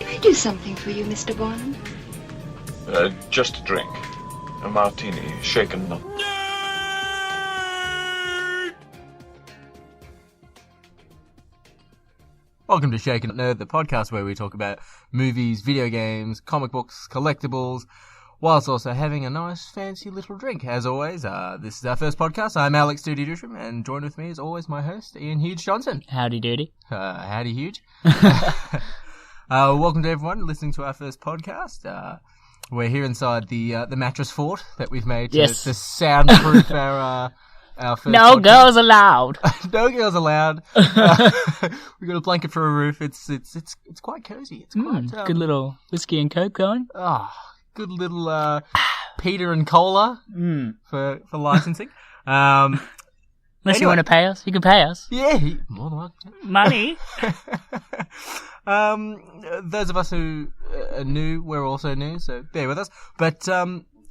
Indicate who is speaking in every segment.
Speaker 1: Can I do something for you, Mr. Bond?
Speaker 2: Just a drink. A martini, shaken not.
Speaker 3: Welcome to Shaken Not Nerd, the podcast where we talk about movies, video games, comic books, collectibles, whilst also having a nice fancy little drink. As always, this is our first podcast. I'm Alex Dudi, and joined with me as always my host, Ian Huge Johnson.
Speaker 4: Howdy doody.
Speaker 3: Howdy Huge. Welcome to everyone listening to our first podcast. We're here inside the mattress fort that we've made to soundproof our first
Speaker 4: No
Speaker 3: podcast.
Speaker 4: girls allowed.
Speaker 3: No girls allowed. We got a blanket for a roof. It's quite cozy. It's quite
Speaker 4: Good little whiskey and coke going.
Speaker 3: Good little Peter and Cola for licensing.
Speaker 4: Unless you want to pay us, you can pay us.
Speaker 3: Yeah, more than welcome.
Speaker 4: Money.
Speaker 3: Those of us who are new, we're also new, so bear with us. But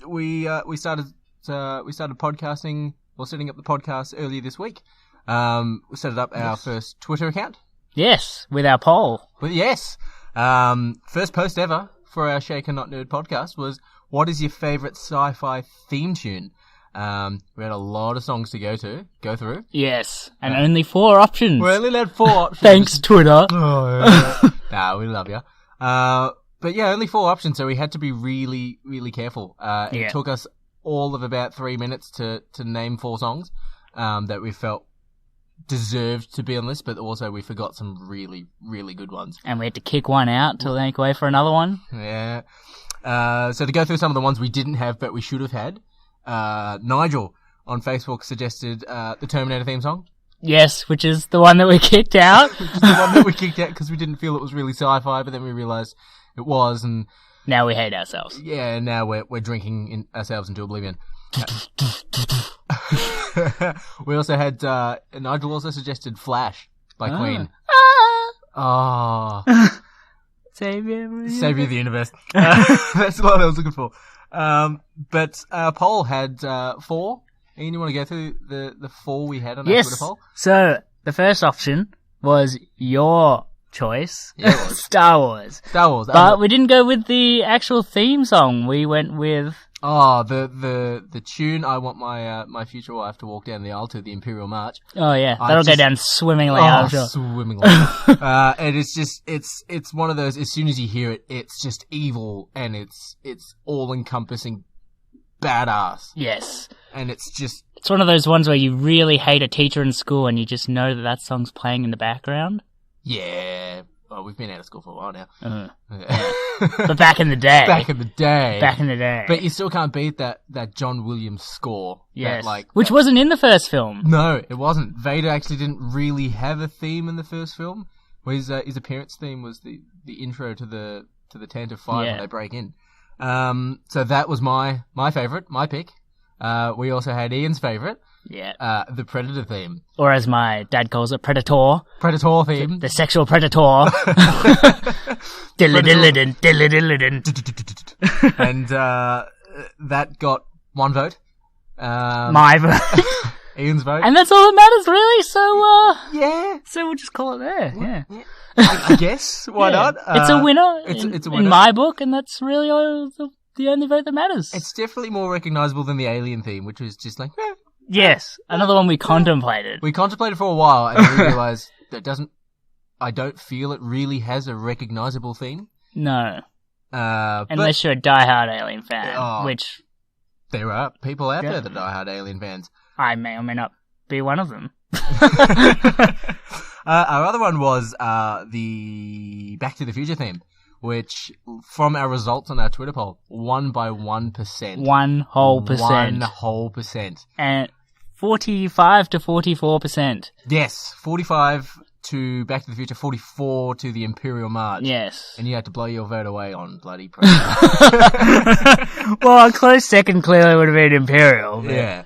Speaker 3: we started podcasting, or setting up the podcast earlier this week. We set up our first Twitter account.
Speaker 4: Yes, with our poll.
Speaker 3: But yes, first post ever for our Shaken Not Nerd podcast was, what is your favourite sci-fi theme tune? We had a lot of songs to go through.
Speaker 4: Yes, and only 4 options.
Speaker 3: We only had 4 options.
Speaker 4: Thanks, Twitter.
Speaker 3: Nah, we love you. But yeah, only 4 options, so we had to be really, really careful. It took us all of about 3 minutes to name 4 songs that we felt deserved to be on this, but also we forgot some really, really good ones.
Speaker 4: And we had to kick one out to make way for another one.
Speaker 3: Yeah. So to go through some of the ones we didn't have but we should have had, Nigel on Facebook suggested the Terminator theme song.
Speaker 4: Yes, which is the one that we kicked out.
Speaker 3: Which is the one that we kicked out because we didn't feel it was really sci-fi, but then we realised it was, and
Speaker 4: now we hate ourselves.
Speaker 3: Yeah, now we're drinking ourselves into oblivion. We also had Nigel also suggested Flash by Queen.
Speaker 4: Savior
Speaker 3: of the universe. That's what I was looking for. But our poll had 4. Ian, you want to go through the 4 we had on our Twitter poll?
Speaker 4: So the first option was your choice, Star Wars. But we didn't go with the actual theme song. We went with
Speaker 3: the tune. I want my future wife to walk down the aisle to, the Imperial March.
Speaker 4: Oh yeah, that'll go down swimmingly. I'm sure.
Speaker 3: Swimmingly. And it's just it's one of those. As soon as you hear it, it's just evil, and it's all encompassing, badass.
Speaker 4: Yes.
Speaker 3: And it's
Speaker 4: one of those ones where you really hate a teacher in school, and you just know that song's playing in the background.
Speaker 3: Yeah. Well, we've been out of school for a while now.
Speaker 4: But back in the day.
Speaker 3: Back in the day. But you still can't beat that John Williams score.
Speaker 4: Yes. Which wasn't in the first film.
Speaker 3: No, it wasn't. Vader actually didn't really have a theme in the first film. His appearance theme was the intro to the Tantive 5 when they break in. So that was my favourite, my pick. We also had Ian's favourite.
Speaker 4: Yeah.
Speaker 3: The Predator theme.
Speaker 4: Or as my dad calls it, Predator.
Speaker 3: Predator theme.
Speaker 4: The sexual Predator. Diddle-diddle-din, diddle-diddle-din.
Speaker 3: And that got 1 vote.
Speaker 4: My vote.
Speaker 3: Ian's vote.
Speaker 4: And that's all that matters, really, so
Speaker 3: yeah.
Speaker 4: So we'll just call it there, yeah.
Speaker 3: I guess. Why not?
Speaker 4: It's a winner,
Speaker 3: it's a winner
Speaker 4: in my book, and that's really all the only vote that matters.
Speaker 3: It's definitely more recognisable than the Alien theme, which was just like,
Speaker 4: Yes, another one we contemplated.
Speaker 3: We contemplated for a while, and then we realised that I don't feel it really has a recognisable theme.
Speaker 4: No. Unless you're a diehard Alien fan, which...
Speaker 3: There are people out there that are diehard Alien fans.
Speaker 4: I may or may not be one of them.
Speaker 3: Our other one was the Back to the Future theme, which, from our results on our Twitter poll, won by 1%.
Speaker 4: 1 whole percent.
Speaker 3: 1 whole percent.
Speaker 4: And 45 to 44%.
Speaker 3: Yes, 45 to Back to the Future, 44 to the Imperial March.
Speaker 4: Yes.
Speaker 3: And you had to blow your vote away on bloody Predator.
Speaker 4: Well, a close second clearly would have been Imperial. But...
Speaker 3: Yeah.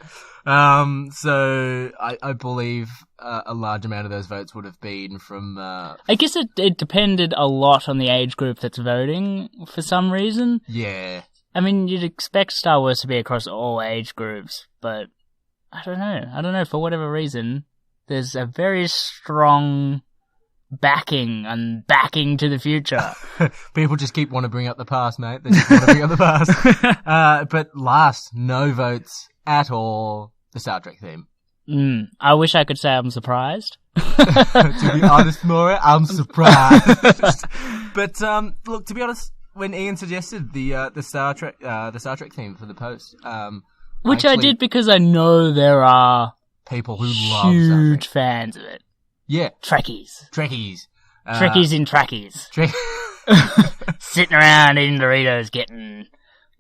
Speaker 3: So I believe a large amount of those votes would have been from...
Speaker 4: I guess it depended a lot on the age group that's voting for some reason.
Speaker 3: Yeah.
Speaker 4: I mean, you'd expect Star Wars to be across all age groups, but I don't know. For whatever reason, there's a very strong backing and backing to the future.
Speaker 3: People just keep wanting to bring up the past, mate. They just want to bring up the past. But last, no votes at all, the Star Trek theme.
Speaker 4: I wish I could say I'm surprised.
Speaker 3: To be honest, Maura, I'm surprised. But look, to be honest, when Ian suggested the Star Trek theme for the post,
Speaker 4: which I did because I know there are
Speaker 3: people who love
Speaker 4: huge fans of it.
Speaker 3: Yeah,
Speaker 4: Trekkies in trackies, sitting around eating Doritos, getting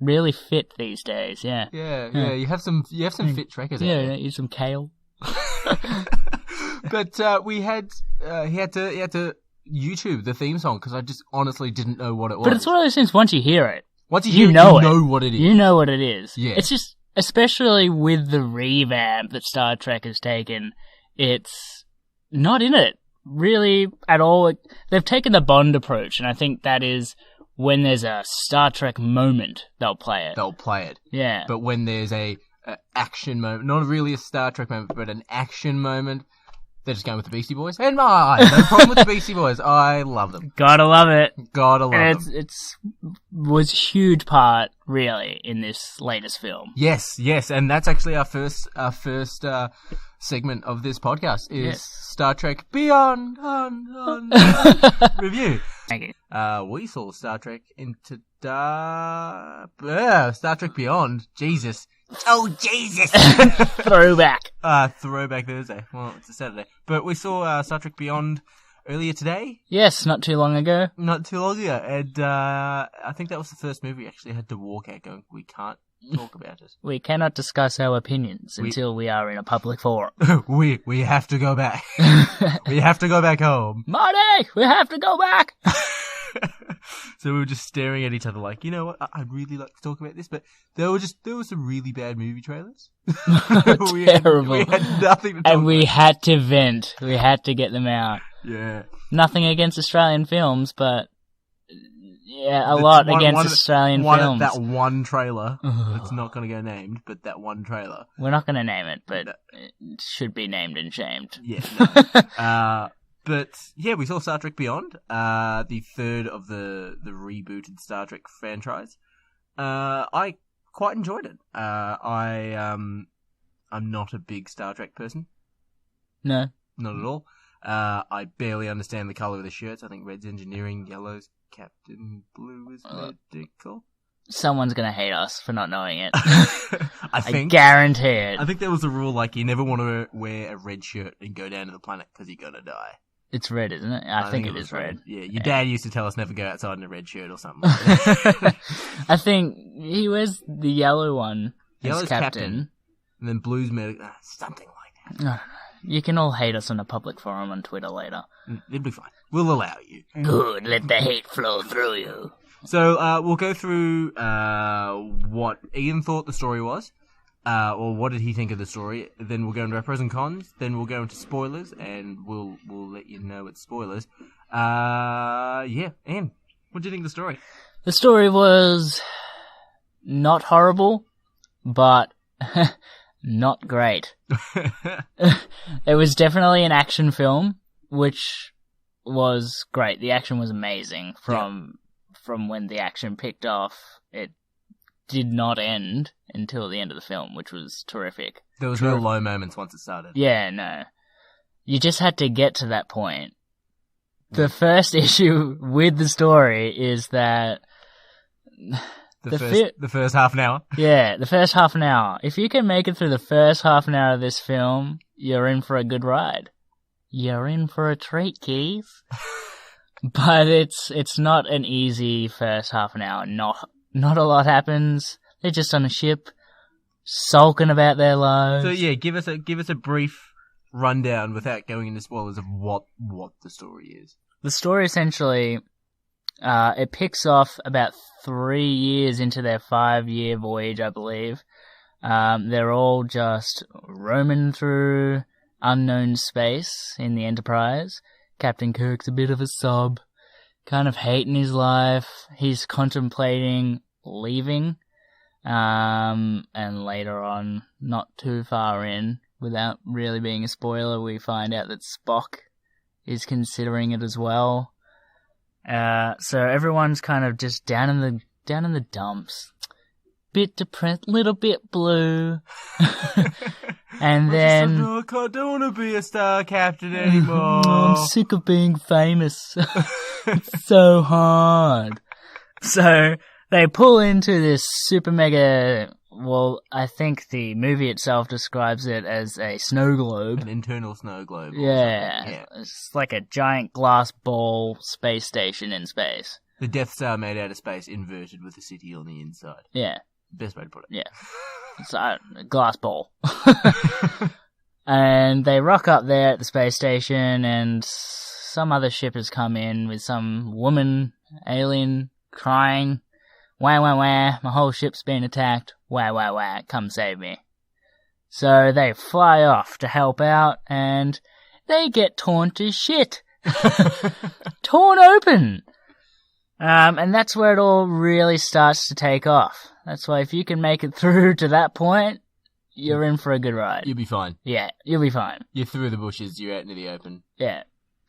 Speaker 4: really fit these days. Yeah.
Speaker 3: You have some fit trekkers.
Speaker 4: Yeah, eat some kale.
Speaker 3: But he had to YouTube the theme song because I just honestly didn't know what it was.
Speaker 4: But it's one of those things. Once you hear it,
Speaker 3: you know what it is.
Speaker 4: You know what it is.
Speaker 3: Yeah.
Speaker 4: It's just, especially with the revamp that Star Trek has taken, it's not in it really at all. They've taken the Bond approach, and I think that is when there's a Star Trek moment, they'll play it. Yeah.
Speaker 3: But when there's a action moment, not really a Star Trek moment, but an action moment, they're just going with the Beastie Boys. And no problem with the Beastie Boys. I love them.
Speaker 4: Gotta love it.
Speaker 3: Gotta love them.
Speaker 4: It's was a huge part, really, in this latest film.
Speaker 3: Yes, and that's actually our first segment of this podcast is Star Trek Beyond review.
Speaker 4: Thank you.
Speaker 3: We saw Star Trek Star Trek Beyond. Jesus. Oh, Jesus!
Speaker 4: Throwback.
Speaker 3: Throwback Thursday. Well, it's a Saturday. But we saw Star Trek Beyond earlier today.
Speaker 4: Yes, not too long ago.
Speaker 3: Not too long ago. And I think that was the first movie we actually had to walk out going, we can't talk about it.
Speaker 4: We cannot discuss our opinions until we are in a public forum.
Speaker 3: We have to go back. We have to go back home.
Speaker 4: Marty, we have to go back!
Speaker 3: So we were just staring at each other like, you know what, I'd really like to talk about this, but there were some really bad movie trailers.
Speaker 4: Terrible.
Speaker 3: We had nothing to talk about.
Speaker 4: And we had to vent. We had to get them out.
Speaker 3: Yeah.
Speaker 4: Nothing against Australian films, but yeah, a lot against Australian films.
Speaker 3: That one trailer, it's not going to go named, but that one trailer.
Speaker 4: We're not going to name it, but it should be named and shamed.
Speaker 3: Yeah. No. But yeah, we saw Star Trek Beyond, the third of the rebooted Star Trek franchise. I quite enjoyed it. I'm not a big Star Trek person.
Speaker 4: No,
Speaker 3: not at all. I barely understand the color of the shirts. I think red's engineering, yellow's captain, blue is medical.
Speaker 4: Someone's gonna hate us for not knowing it.
Speaker 3: I
Speaker 4: guarantee it.
Speaker 3: I think there was a rule like you never want to wear a red shirt and go down to the planet because you're gonna die.
Speaker 4: It's red, isn't it? I think it is red.
Speaker 3: Yeah, your dad used to tell us never go outside in a red shirt or something.
Speaker 4: I think he wears the yellow one.
Speaker 3: Yellow's captain. And then blue's medical. Something like that.
Speaker 4: You can all hate us on a public forum on Twitter later.
Speaker 3: It'll be fine. We'll allow you.
Speaker 4: Good, let the hate flow through you.
Speaker 3: So we'll go through what Ian thought the story was. Or what did he think of the story? Then we'll go into our pros and cons. Then we'll go into spoilers, and we'll let you know it's spoilers. Yeah, Ian, what do you think of the story?
Speaker 4: The story was not horrible, but not great. It was definitely an action film, which was great. The action was amazing from when the action picked off. It did not end until the end of the film, which was terrific.
Speaker 3: There was no low moments once it started.
Speaker 4: Yeah, no. You just had to get to that point. The first issue with the story is that
Speaker 3: the first half an hour.
Speaker 4: Yeah, the first half an hour. If you can make it through the first half an hour of this film, you're in for a good ride. You're in for a treat, Keys. But it's not an easy first half an hour. Not a lot happens. They're just on a ship, sulking about their lives.
Speaker 3: So yeah, give us a brief rundown without going into spoilers of what the story is.
Speaker 4: The story essentially, it picks off about 3 years into their 5-year voyage, I believe. They're all just roaming through unknown space in the Enterprise. Captain Kirk's a bit of a sob, kind of hating his life. He's contemplating leaving, and later on, not too far in, without really being a spoiler, we find out that Spock is considering it as well. So everyone's kind of just down in the dumps. Bit depressed, little bit blue. And then...
Speaker 3: I don't want to be a star captain anymore.
Speaker 4: I'm sick of being famous. It's so hard. So they pull into this super mega... Well, I think the movie itself describes it as a snow globe.
Speaker 3: An internal snow globe.
Speaker 4: Yeah. It's like a giant glass ball space station in space.
Speaker 3: The Death Star made out of space, inverted with a city on the inside.
Speaker 4: Yeah.
Speaker 3: Best way to put it.
Speaker 4: Yeah. It's a glass ball. And they rock up there at the space station, and some other ship has come in with some woman, alien, crying. Wah, wah, wah, my whole ship's been attacked. Wah, wah, wah, come save me. So they fly off to help out, and they get torn to shit. Torn open. And that's where it all really starts to take off. That's why if you can make it through to that point, you're in for a good ride.
Speaker 3: You'll be fine.
Speaker 4: Yeah, you'll be fine.
Speaker 3: You're through the bushes, you're out into the open.
Speaker 4: Yeah.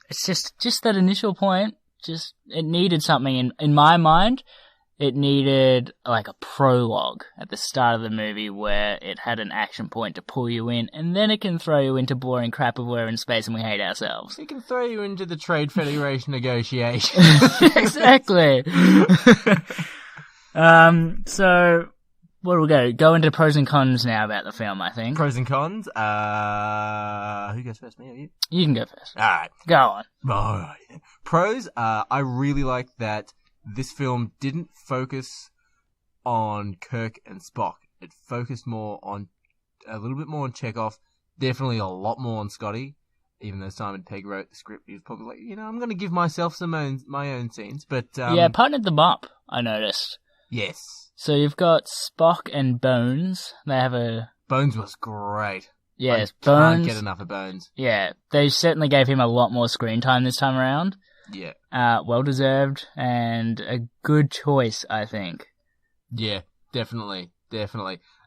Speaker 4: It's just that initial point, it needed something in my mind. It needed like a prologue at the start of the movie where it had an action point to pull you in, and then it can throw you into boring crap of we're in space and we hate ourselves.
Speaker 3: It can throw you into the Trade Federation negotiations.
Speaker 4: Exactly. So where do we go? Go into pros and cons now about the film, I think.
Speaker 3: Pros and cons. Who goes first, me or you?
Speaker 4: You can go first.
Speaker 3: Alright.
Speaker 4: Go on.
Speaker 3: Alright. Pros, I really like that this film didn't focus on Kirk and Spock. It focused a little bit more on Chekhov, definitely a lot more on Scotty. Even though Simon Pegg wrote the script, he was probably like, I'm going to give myself my own scenes. But
Speaker 4: yeah, partnered them up, I noticed.
Speaker 3: Yes.
Speaker 4: So you've got Spock and Bones. They have a...
Speaker 3: Bones was great.
Speaker 4: Yes,
Speaker 3: Bones.
Speaker 4: Bones.
Speaker 3: Can't get enough of Bones.
Speaker 4: Yeah, they certainly gave him a lot more screen time this time around.
Speaker 3: Yeah.
Speaker 4: Well deserved and a good choice, I think.
Speaker 3: Yeah, definitely.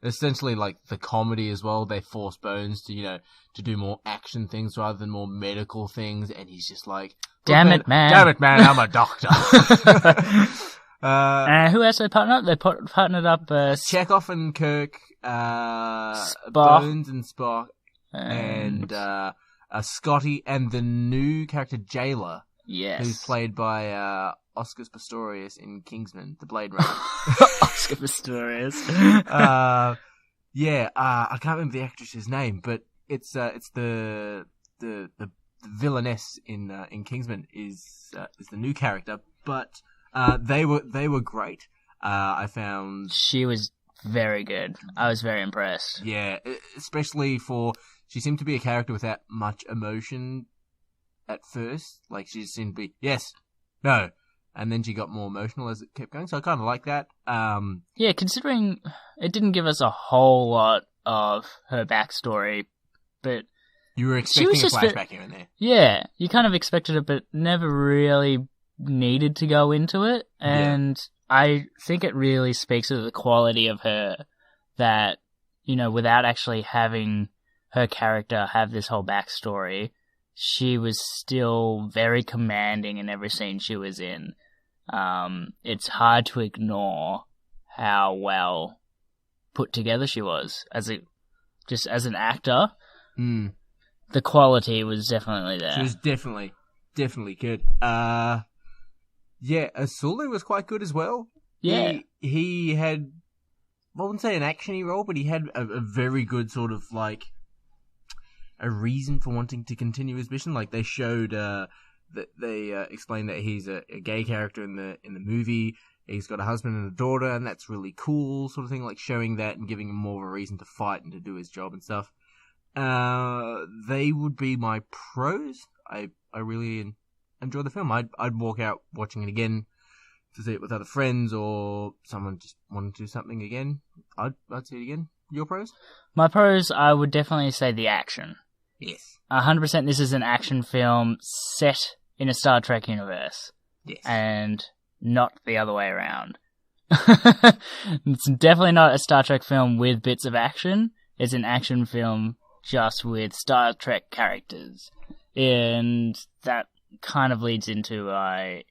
Speaker 3: Essentially, like the comedy as well. They force Bones to, to do more action things rather than more medical things, and he's just like,
Speaker 4: Damn it, man,
Speaker 3: I'm a doctor.
Speaker 4: Who else they partnered up? They partnered up
Speaker 3: Chekhov and Kirk,
Speaker 4: Spock.
Speaker 3: Bones and Spock, and Scotty, and the new character Jailer.
Speaker 4: Yes.
Speaker 3: Who's played by Oscar Pistorius in Kingsman, the Blade Runner.
Speaker 4: Oscar Pistorius.
Speaker 3: I can't remember the actress's name, but it's the villainess in Kingsman is the new character. But they were great. I found
Speaker 4: she was very good. I was very impressed.
Speaker 3: Yeah, especially she seemed to be a character without much emotion. At first, like she just seemed to be yes, no, and then she got more emotional as it kept going. So I kind of like that.
Speaker 4: Yeah, considering it didn't give us a whole lot of her backstory, but
Speaker 3: you were expecting a flashback here and there.
Speaker 4: Yeah, you kind of expected it, but never really needed to go into it. And yeah. I think it really speaks to the quality of her that without actually having her character have this whole backstory. She was still very commanding in every scene she was in. It's hard to ignore how well put together she was as an actor.
Speaker 3: Mm.
Speaker 4: The quality was definitely there.
Speaker 3: She was definitely good. Azule was quite good as well.
Speaker 4: Yeah,
Speaker 3: he had, I wouldn't say an actiony role, but he had a very good sort of like a reason for wanting to continue his mission. Like they showed that they explained that he's a gay character in the movie. He's got a husband and a daughter, and that's really cool, sort of thing. Like showing that and giving him more of a reason to fight and to do his job and stuff. They would be my pros. I really enjoyed the film. I'd walk out watching it again to see it with other friends or someone just wanted to do something again. I'd see it again. Your pros?
Speaker 4: My pros, I would definitely say the action.
Speaker 3: Yes.
Speaker 4: 100% this is an action film set in a Star Trek universe.
Speaker 3: Yes.
Speaker 4: And not the other way around. It's definitely not a Star Trek film with bits of action. It's an action film just with Star Trek characters. And that kind of leads into my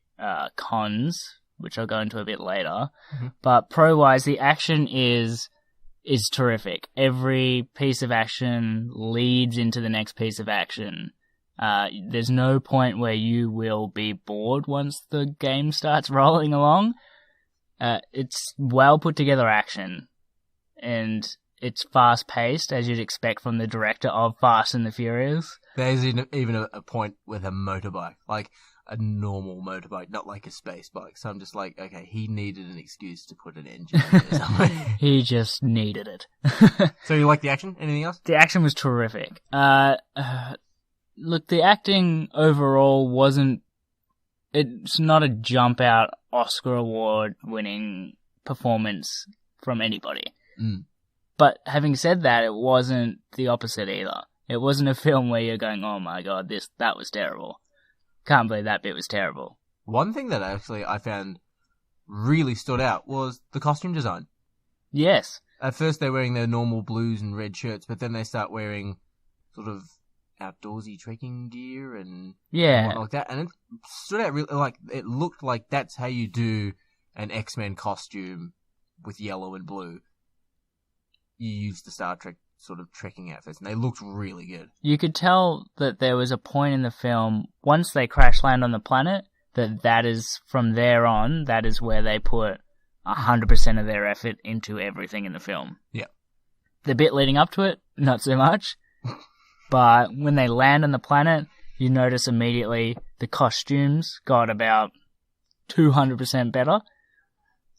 Speaker 4: cons, which I'll go into a bit later.
Speaker 3: Mm-hmm.
Speaker 4: But pro-wise, the action is terrific. Every piece of action leads into the next piece of action. There's no point where you will be bored once the game starts rolling along. It's well put together action, and it's fast paced, as you'd expect from the director of Fast and the Furious.
Speaker 3: There's even a point with a motorbike, like a normal motorbike, not like a space bike. So I'm just like, okay, he needed an excuse to put an engine in there somewhere.
Speaker 4: He just needed it.
Speaker 3: So you like the action? Anything else?
Speaker 4: The action was terrific. Look, the acting overall wasn't... It's not a jump-out Oscar award-winning performance from anybody.
Speaker 3: Mm.
Speaker 4: But having said that, it wasn't the opposite either. It wasn't a film where you're going, oh my god, that was terrible. Can't believe that bit was terrible.
Speaker 3: One thing that actually I found really stood out was the costume design.
Speaker 4: Yes.
Speaker 3: At first they're wearing their normal blues and red shirts, but then they start wearing sort of outdoorsy trekking gear and whatnot like that. And it stood out really, like, it looked like that's how you do an X-Men costume with yellow and blue. You use the Star Trek sort of trekking outfits, and they looked really good.
Speaker 4: You could tell that there was a point in the film, once they crash land on the planet, that is, from there on, that is where they put 100% of their effort into everything in the film.
Speaker 3: Yeah.
Speaker 4: The bit leading up to it, not so much. But when they land on the planet, you notice immediately the costumes got about 200% better.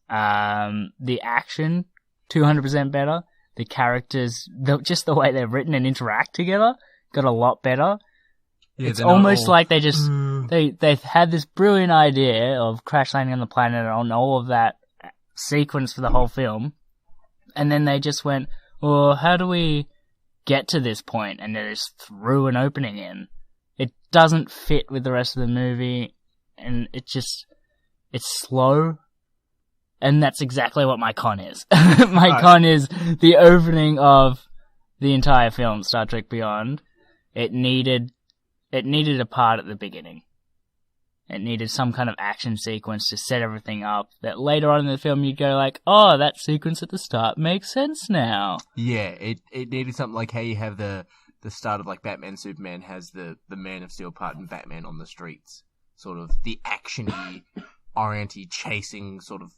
Speaker 4: The action, 200% better. The characters, just the way they're written and interact together, got a lot better. Yeah, it's almost like they just they've had this brilliant idea of crash landing on the planet and all of that sequence for the whole film, and then they just went, well, how do we get to this point? And they just threw an opening in. It doesn't fit with the rest of the movie, and it's slow. And that's exactly what my con is. Con is the opening of the entire film, Star Trek Beyond. It needed a part at the beginning. It needed some kind of action sequence to set everything up that later on in the film you'd go like, oh, that sequence at the start makes sense now.
Speaker 3: Yeah, it needed something like how you have the start of like Batman Superman has the Man of Steel part in Batman on the streets. Sort of the action-y, orienty, chasing sort of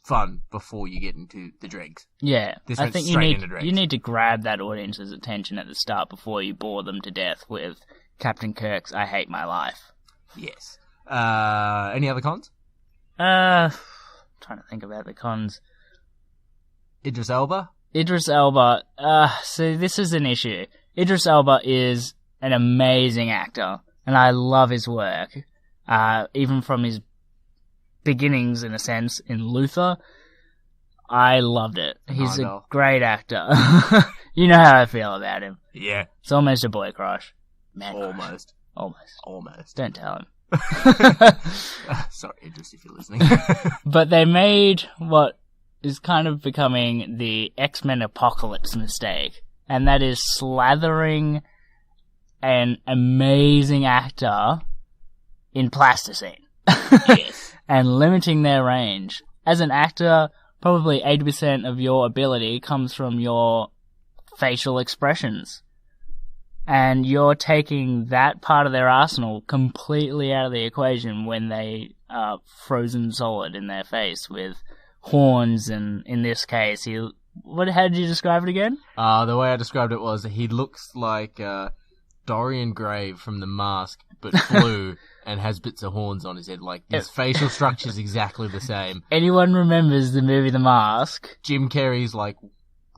Speaker 3: fun before you get into the dregs.
Speaker 4: Yeah, I think you need to grab that audience's attention at the start before you bore them to death with Captain Kirk's I Hate My Life.
Speaker 3: Yes. Any other cons?
Speaker 4: Trying to think about the cons.
Speaker 3: Idris Elba?
Speaker 4: So this is an issue. Idris Elba is an amazing actor, and I love his work. Even from his beginnings, in a sense, in Luther, I loved it. He's a great actor. You know how I feel about him.
Speaker 3: Yeah.
Speaker 4: It's almost a boy crush. Man
Speaker 3: Almost.
Speaker 4: Crush. Almost. Don't tell him.
Speaker 3: Sorry, Idris, if you're listening.
Speaker 4: But they made what is kind of becoming the X-Men Apocalypse mistake, and that is slathering an amazing actor in plasticine.
Speaker 3: Yes.
Speaker 4: And limiting their range. As an actor, probably 80% of your ability comes from your facial expressions. And you're taking that part of their arsenal completely out of the equation when they are frozen solid in their face with horns, and in this case, how did you describe it again?
Speaker 3: The way I described it was he looks like Dorian Gray from The Mask, but blue. And has bits of horns on his head. Like, his facial structure is exactly the same.
Speaker 4: Anyone remembers the movie The Mask?
Speaker 3: Jim Carrey's like,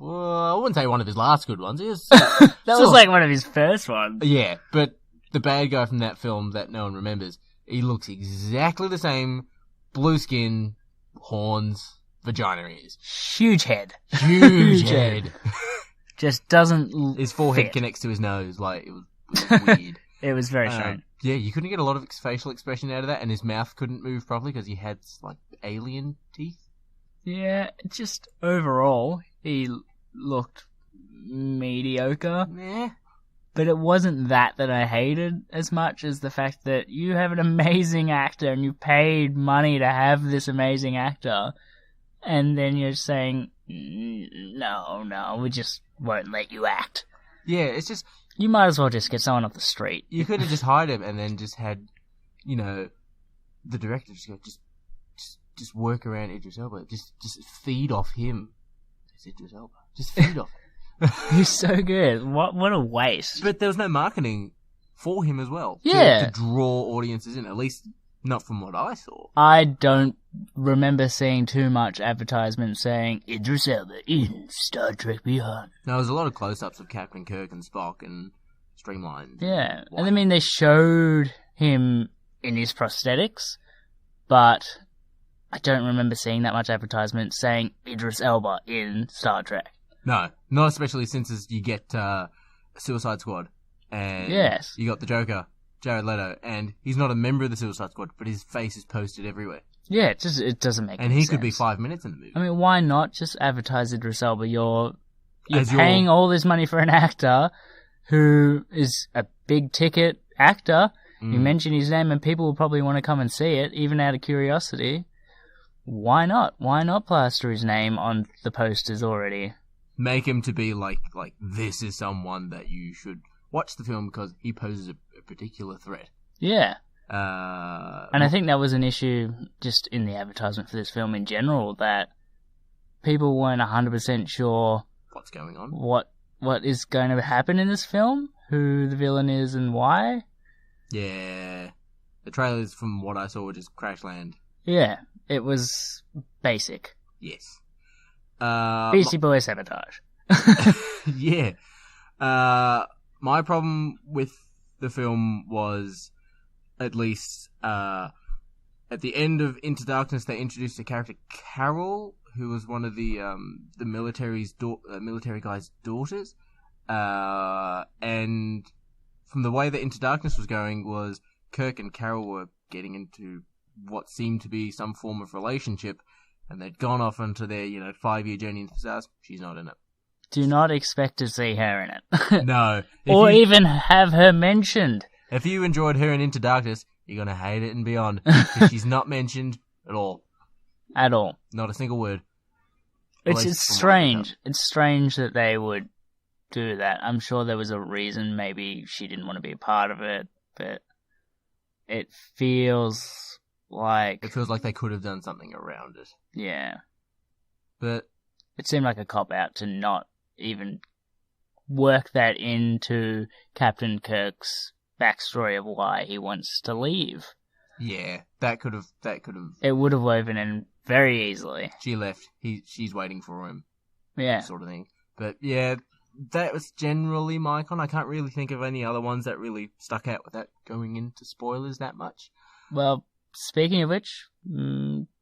Speaker 3: well, I wouldn't say one of his last good ones.
Speaker 4: That was like one of his first ones.
Speaker 3: Yeah, but the bad guy from that film that no one remembers, he looks exactly the same. Blue skin, horns, vagina ears.
Speaker 4: Huge head.
Speaker 3: Huge head.
Speaker 4: Just doesn't
Speaker 3: His forehead
Speaker 4: fit.
Speaker 3: Connects to his nose. Like, it was weird.
Speaker 4: It was very strange.
Speaker 3: Yeah, you couldn't get a lot of facial expression out of that, and his mouth couldn't move properly because he had, like, alien teeth.
Speaker 4: Yeah, just overall, he looked mediocre.
Speaker 3: Meh.
Speaker 4: But it wasn't that I hated as much as the fact that you have an amazing actor and you paid money to have this amazing actor, and then you're saying, no, we just won't let you act.
Speaker 3: Yeah, it's just...
Speaker 4: You might as well just get someone off the street.
Speaker 3: You could have just hired him and then just had, the director just go, just work around Idris Elba. Just feed off him. It's Idris Elba. Just feed off him.
Speaker 4: He's so good. What a waste.
Speaker 3: But there was no marketing for him as well.
Speaker 4: Yeah.
Speaker 3: To draw audiences in, at least not from what I saw.
Speaker 4: I don't remember seeing too much advertisement saying Idris Elba in Star Trek Beyond.
Speaker 3: There was a lot of close-ups of Captain Kirk and Spock and streamlined.
Speaker 4: Yeah. And I mean, they showed him in his prosthetics, but I don't remember seeing that much advertisement saying Idris Elba in Star Trek.
Speaker 3: No, not especially since you get Suicide Squad, and
Speaker 4: yes,
Speaker 3: you got the Joker, Jared Leto, and he's not a member of the Suicide Squad, but his face is posted everywhere.
Speaker 4: Yeah, it doesn't make any sense.
Speaker 3: And he could be 5 minutes in the movie.
Speaker 4: I mean, why not just advertise Idris Elba? You're paying all this money for an actor who is a big ticket actor. You mention his name and people will probably want to come and see it, even out of curiosity. Why not? Why not plaster his name on the posters already?
Speaker 3: Make him to be like this is someone that you should watch the film because he poses a particular threat.
Speaker 4: Yeah. And I think that was an issue just in the advertisement for this film in general, that people weren't 100% sure
Speaker 3: what's going on,
Speaker 4: what is going to happen in this film, who the villain is and why. Yeah.
Speaker 3: The trailers, from what I saw, were just crash land.
Speaker 4: Yeah. It was basic.
Speaker 3: Yes.
Speaker 4: Beastie Boys sabotage.
Speaker 3: Yeah. My problem with the film was, at least, at the end of Into Darkness, they introduced a character, Carol, who was one of the military guy's daughters. And from the way that Into Darkness was going, was Kirk and Carol were getting into what seemed to be some form of relationship, and they'd gone off into their 5-year journey into stars. She's not in it.
Speaker 4: Do not expect to see her in it.
Speaker 3: No.
Speaker 4: Or even have her mentioned.
Speaker 3: If you enjoyed her in Into Darkness, you're going to hate it and beyond. Because she's not mentioned at all.
Speaker 4: At all.
Speaker 3: Not a single word.
Speaker 4: It's strange. It's strange that they would do that. I'm sure there was a reason. Maybe she didn't want to be a part of it, but it feels like...
Speaker 3: It feels like they could have done something around it.
Speaker 4: Yeah.
Speaker 3: But...
Speaker 4: It seemed like a cop-out to not even work that into Captain Kirk's backstory of why he wants to leave.
Speaker 3: Yeah, that could have.
Speaker 4: It would have woven in very easily.
Speaker 3: She left. She's waiting for him.
Speaker 4: Yeah.
Speaker 3: Sort of thing. But yeah, that was generally my con. I can't really think of any other ones that really stuck out without going into spoilers that much.
Speaker 4: Well, speaking of which...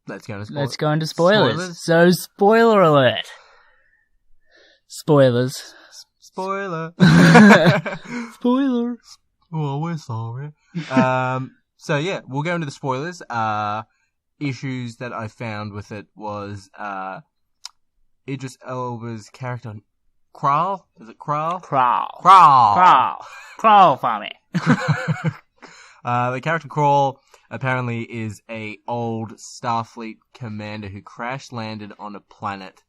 Speaker 3: Let's go
Speaker 4: into spoilers. So, spoiler alert. Spoilers.
Speaker 3: Spoiler.
Speaker 4: Spoiler.
Speaker 3: Oh, we're sorry. So yeah, we'll go into the spoilers. Issues that I found with it was Idris Elba's character, Kral. Is it Kral?
Speaker 4: Kral for me.
Speaker 3: The character Kral apparently is a old Starfleet commander who crash landed on a planet,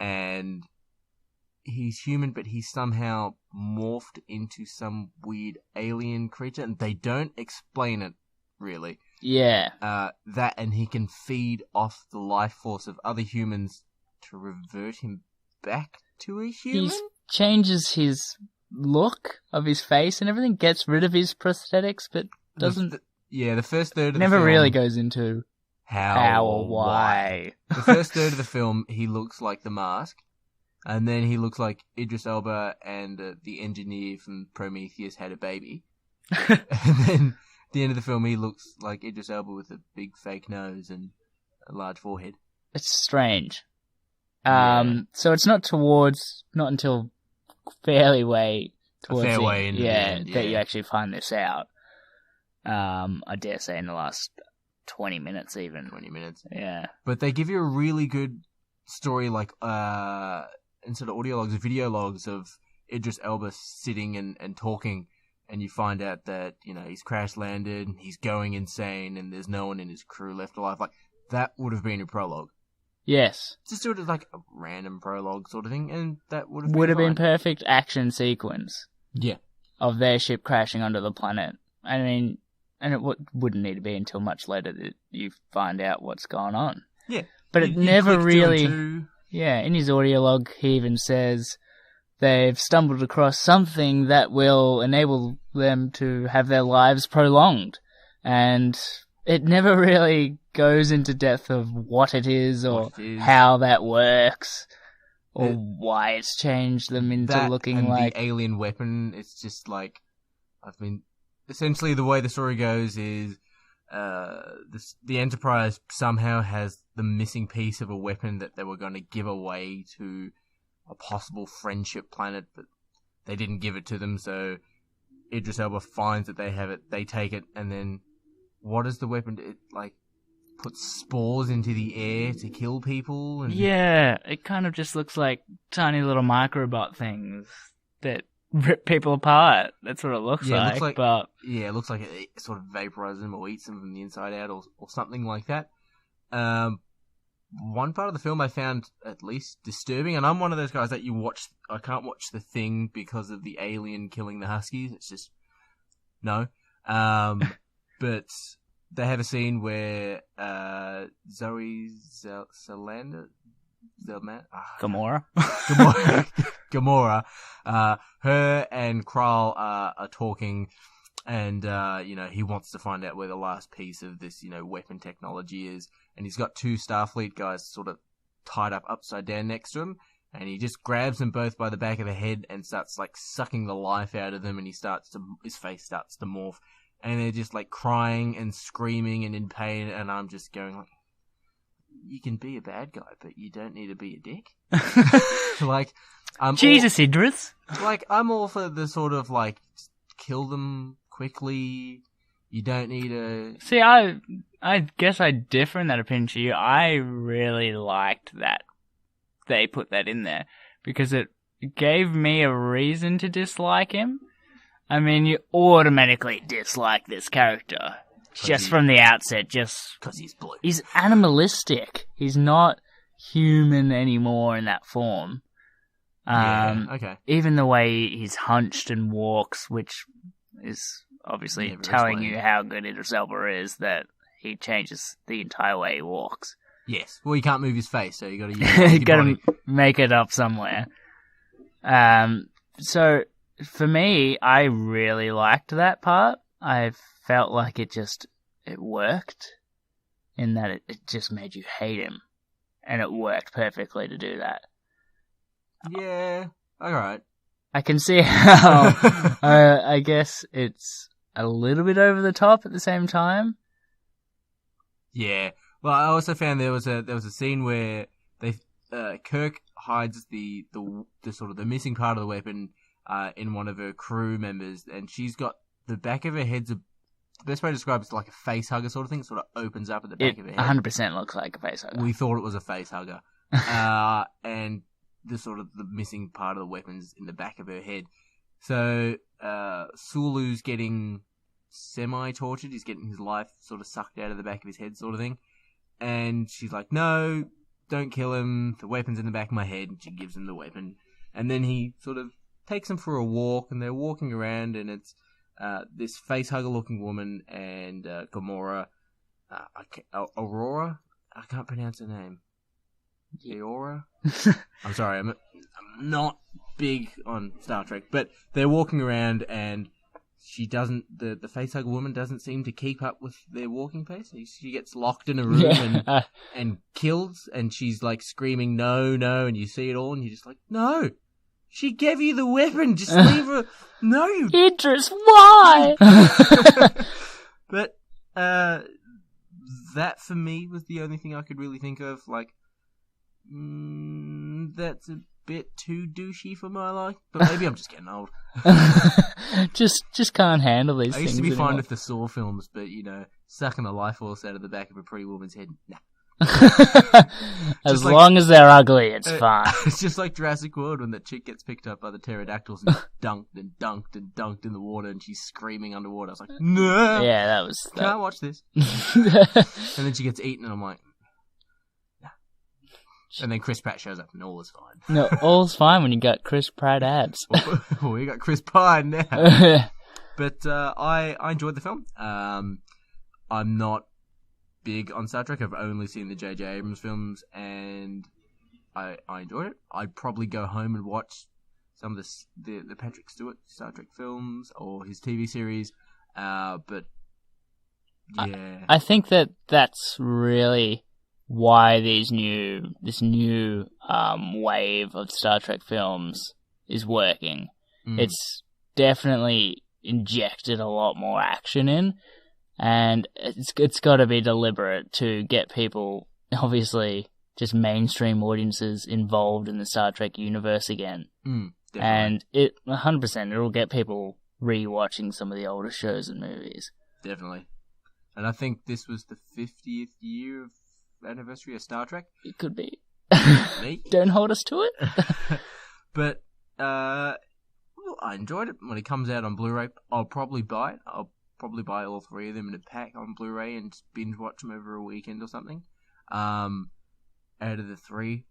Speaker 3: and he's human, but he's somehow morphed into some weird alien creature, and they don't explain it really.
Speaker 4: Yeah.
Speaker 3: And he can feed off the life force of other humans to revert him back to a human.
Speaker 4: He changes his look of his face and everything, gets rid of his prosthetics, but doesn't...
Speaker 3: the first third of the
Speaker 4: film... Never really
Speaker 3: goes
Speaker 4: into how or why.
Speaker 3: The first third of the film, he looks like the Mask, and then he looks like Idris Elba and the engineer from Prometheus had a baby. And then at the end of the film, he looks like Idris Elba with a big fake nose and a large forehead.
Speaker 4: It's strange. So it's not until fairly way towards
Speaker 3: the end,
Speaker 4: that you actually find this out. I dare say in the last 20 minutes even.
Speaker 3: 20 minutes.
Speaker 4: Yeah.
Speaker 3: But they give you a really good story, like, instead of audio logs, video logs of Idris Elba sitting and talking, and you find out that, you know, he's crash landed, he's going insane, and there's no one in his crew left alive. Like, that would have been a prologue.
Speaker 4: Yes.
Speaker 3: Just do it as like a random prologue sort of thing, and that would have
Speaker 4: been perfect action sequence.
Speaker 3: Yeah.
Speaker 4: Of their ship crashing onto the planet. I mean, and it wouldn't need to be until much later that you find out what's going on.
Speaker 3: Yeah.
Speaker 4: But it never really... Yeah, in his audio log, he even says they've stumbled across something that will enable them to have their lives prolonged. And it never really goes into depth of what it is or how that works or why it's changed them into looking like...
Speaker 3: the alien weapon, it's just like... essentially the way the story goes is the Enterprise somehow has the missing piece of a weapon that they were going to give away to a possible friendship planet, but they didn't give it to them, so Idris Elba finds that they have it, they take it, and then what is the weapon? It, like, puts spores into the air to kill people? And...
Speaker 4: Yeah, it kind of just looks like tiny little microbot things that rip people apart. That's what it looks like. But
Speaker 3: yeah, it looks like it sort of vaporizes them or eats them from the inside out or something like that. One part of the film I found at least disturbing, and I'm one of those guys that I can't watch The Thing because of the alien killing the Huskies. It's just, no. But they have a scene where Zoe Saldana,
Speaker 4: Gamora.
Speaker 3: Gamora, her and Kral are talking, and you know, he wants to find out where the last piece of this, you know, weapon technology is, and he's got two Starfleet guys sort of tied up upside down next to him, and he just grabs them both by the back of the head and starts like sucking the life out of them, and his face starts to morph, and they're just like crying and screaming and in pain, and I'm just going like, you can be a bad guy, but you don't need to be a dick. Like,
Speaker 4: Jesus, Idris.
Speaker 3: Like, I'm all for the sort of like, kill them quickly. You don't need to...
Speaker 4: See, I guess I differ in that opinion to you. I really liked that they put that in there because it gave me a reason to dislike him. I mean, you automatically dislike this character. Just from the outset, just...
Speaker 3: Because he's blue.
Speaker 4: He's animalistic. He's not human anymore in that form.
Speaker 3: Okay.
Speaker 4: Even the way he's hunched and walks, which is obviously telling you how good Idris Elba is, that he changes the entire way he walks.
Speaker 3: Yes. Well, you can't move his face, so you got to use
Speaker 4: you got to make it up somewhere. So, for me, I really liked that part. I felt like it worked in that it just made you hate him, and it worked perfectly to do that.
Speaker 3: Yeah, alright.
Speaker 4: I can see how I guess it's a little bit over the top at the same time.
Speaker 3: Yeah. Well, I also found there was a scene where Kirk hides the sort of the missing part of the weapon in one of her crew members, and she's got the back of her head's the best way to describe it is like a face hugger sort of thing. It sort of opens up at the back of her head.
Speaker 4: 100% looks like a face hugger.
Speaker 3: We thought it was a face hugger. And the sort of the missing part of the weapon's in the back of her head. So, Sulu's getting semi-tortured. He's getting his life sort of sucked out of the back of his head sort of thing. And she's like, no, don't kill him. The weapon's in the back of my head. And she gives him the weapon. And then he sort of takes him for a walk, and they're walking around, and it's this facehugger-looking woman and Gamora, Aurora. I can't pronounce her name. Aurora. I'm sorry, I'm not big on Star Trek, but they're walking around, and she doesn't. The facehugger woman doesn't seem to keep up with their walking pace. She gets locked in a room and killed, and she's like screaming, "No, no!" And you see it all, and you're just like, "No." She gave you the weapon. Just leave her. No, you.
Speaker 4: Idris, why?
Speaker 3: But that for me was the only thing I could really think of. Like, that's a bit too douchey for my life. But maybe I'm just getting old.
Speaker 4: just can't handle these things.
Speaker 3: I used to be
Speaker 4: anymore.
Speaker 3: fond of the Saw films, but you know, sucking the life force out of the back of a pretty woman's head. Nah.
Speaker 4: As long as they're ugly, it's fine.
Speaker 3: It's just like Jurassic World when that chick gets picked up by the pterodactyls and dunked and dunked and dunked in the water and she's screaming underwater. I was like, no!
Speaker 4: Yeah, that was...
Speaker 3: Can't watch this. And then she gets eaten and I'm like, nah. And then Chris Pratt shows up and all is fine.
Speaker 4: No, all's fine when you got Chris Pratt abs.
Speaker 3: We got Chris Pine now. But I enjoyed the film. I'm not big on Star Trek. I've only seen the J.J. Abrams films, and I enjoyed it. I'd probably go home and watch some of the Patrick Stewart Star Trek films or his TV series. But yeah,
Speaker 4: I think that's really why this new wave of Star Trek films is working. It's definitely injected a lot more action in. And it's got to be deliberate to get people, obviously, just mainstream audiences involved in the Star Trek universe again. And it 100%, it'll get people re-watching some of the older shows and movies.
Speaker 3: Definitely. And I think this was the 50th year of anniversary of Star Trek.
Speaker 4: It could be.
Speaker 3: Me?
Speaker 4: Don't hold us to it.
Speaker 3: But I enjoyed it. When it comes out on Blu-ray, I'll probably buy it. I'll probably buy all three of them in a pack on Blu-ray and binge watch them over a weekend or something. Out of the three,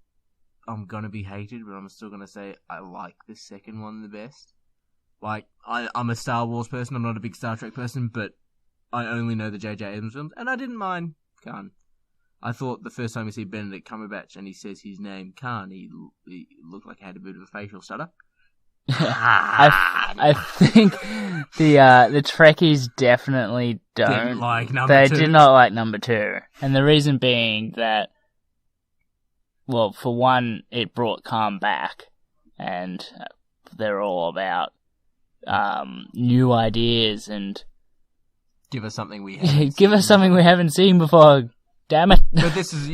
Speaker 3: I'm gonna be hated, but I'm still gonna say I like the second one the best. Like, I'm a Star Wars person, I'm not a big Star Trek person, but I only know the J.J. Abrams films, and I didn't mind Khan. I thought the first time we see Benedict Cumberbatch and he says his name, Khan, he looked like he had a bit of a facial stutter.
Speaker 4: I think the Trekkies definitely don't
Speaker 3: like number two.
Speaker 4: They did not like number two, and the reason being that, well, for one, it brought Khan back, and they're all about new ideas and
Speaker 3: give us something we haven't
Speaker 4: give us something we haven't seen before. Damn it!
Speaker 3: But this is,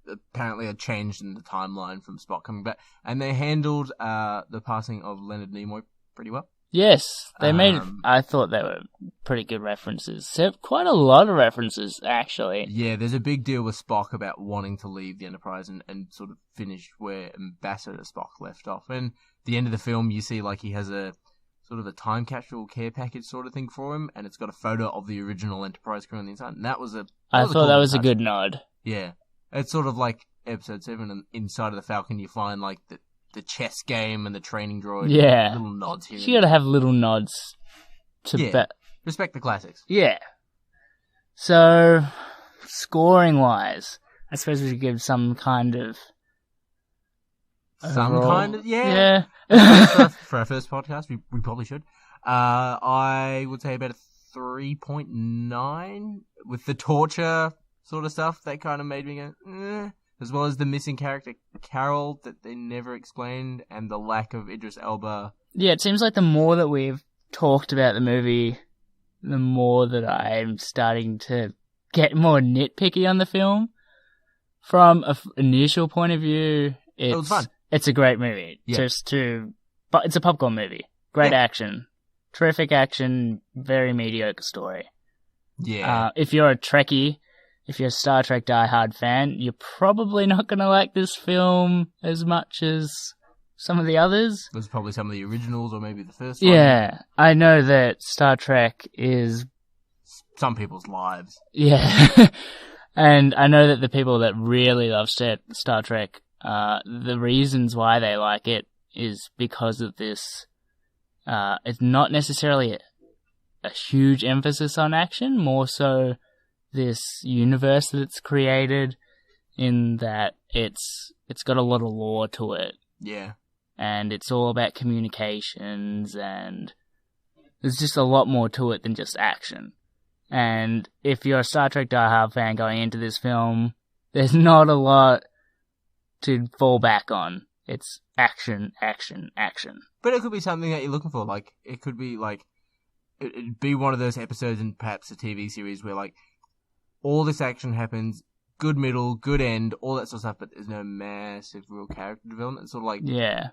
Speaker 3: apparently a change in the timeline from Spock coming back, and they handled the passing of Leonard Nimoy pretty well.
Speaker 4: Yes, they made. I thought they were pretty good references. Quite a lot of references, actually.
Speaker 3: Yeah, there's a big deal with Spock about wanting to leave the Enterprise and sort of finish where Ambassador Spock left off. And at the end of the film, you see like he has a sort of a time capsule care package sort of thing for him, and it's got a photo of the original Enterprise crew on the inside. And that was
Speaker 4: I thought that was a good nod.
Speaker 3: Yeah, it's sort of like Episode 7, and inside of the Falcon you find like the chess game and the training droid.
Speaker 4: Yeah,
Speaker 3: little nods here.
Speaker 4: You got to have little nods to
Speaker 3: respect the classics.
Speaker 4: Yeah. So, scoring wise, I suppose we should give some kind of.
Speaker 3: Yeah. For our first podcast, we probably should. I would say about a 3.9 with the torture sort of stuff that kind of made me go, as well as the missing character Carol that they never explained, and the lack of Idris Elba.
Speaker 4: Yeah, it seems like the more that we've talked about the movie, the more that I'm starting to get more nitpicky on the film. From an initial point of view,
Speaker 3: it was fun.
Speaker 4: It's a great movie.
Speaker 3: Yeah.
Speaker 4: But it's a popcorn movie. Great action. Terrific action. Very mediocre story.
Speaker 3: Yeah.
Speaker 4: If you're a Trekkie, if you're a Star Trek diehard fan, you're probably not going to like this film as much as some of the others.
Speaker 3: There's probably some of the originals or maybe the first one.
Speaker 4: Yeah. I know that Star Trek is
Speaker 3: some people's lives.
Speaker 4: Yeah. And I know that the people that really love Star Trek, the reasons why they like it is because of this. It's not necessarily a huge emphasis on action, more so this universe that it's created, in that it's got a lot of lore to it.
Speaker 3: Yeah.
Speaker 4: And it's all about communications, and there's just a lot more to it than just action. And if you're a Star Trek diehard fan going into this film, there's not a lot to fall back on. It's action, action, action.
Speaker 3: But it could be something that you're looking for. Like, it could be like, it'd be one of those episodes in perhaps a TV series where like all this action happens, good middle, good end, all that sort of stuff, but there's no massive real character development. It's sort of like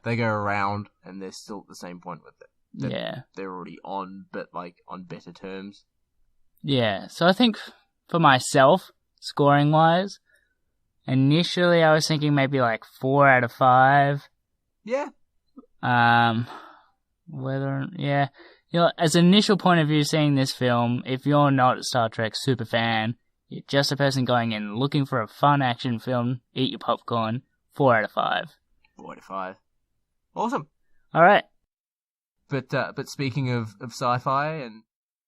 Speaker 3: they go around and they're still at the same point with it. They're already on, but like on better terms.
Speaker 4: Yeah, so I think for myself, scoring-wise, Initially, I was thinking maybe like 4 out of 5.
Speaker 3: Yeah.
Speaker 4: As an initial point of view, seeing this film, if you're not a Star Trek super fan, you're just a person going in looking for a fun action film, eat your popcorn, 4 out of 5.
Speaker 3: 4 out of 5. Awesome.
Speaker 4: All right.
Speaker 3: But speaking of sci-fi and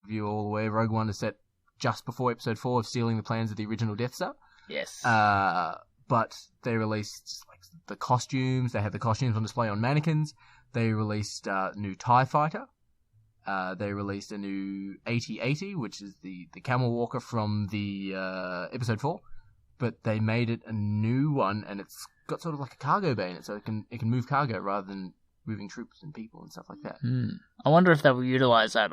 Speaker 3: view all the way, Rogue One is set just before Episode 4 of stealing the plans of the original Death Star.
Speaker 4: Yes.
Speaker 3: But they released like the costumes. They had the costumes on display on mannequins. They released a new TIE fighter. They released a new AT-AT, which is the Camel Walker from the Episode 4. But they made it a new one, and it's got sort of like a cargo bay in it, so it can move cargo rather than moving troops and people and stuff like that.
Speaker 4: I wonder if they will utilize that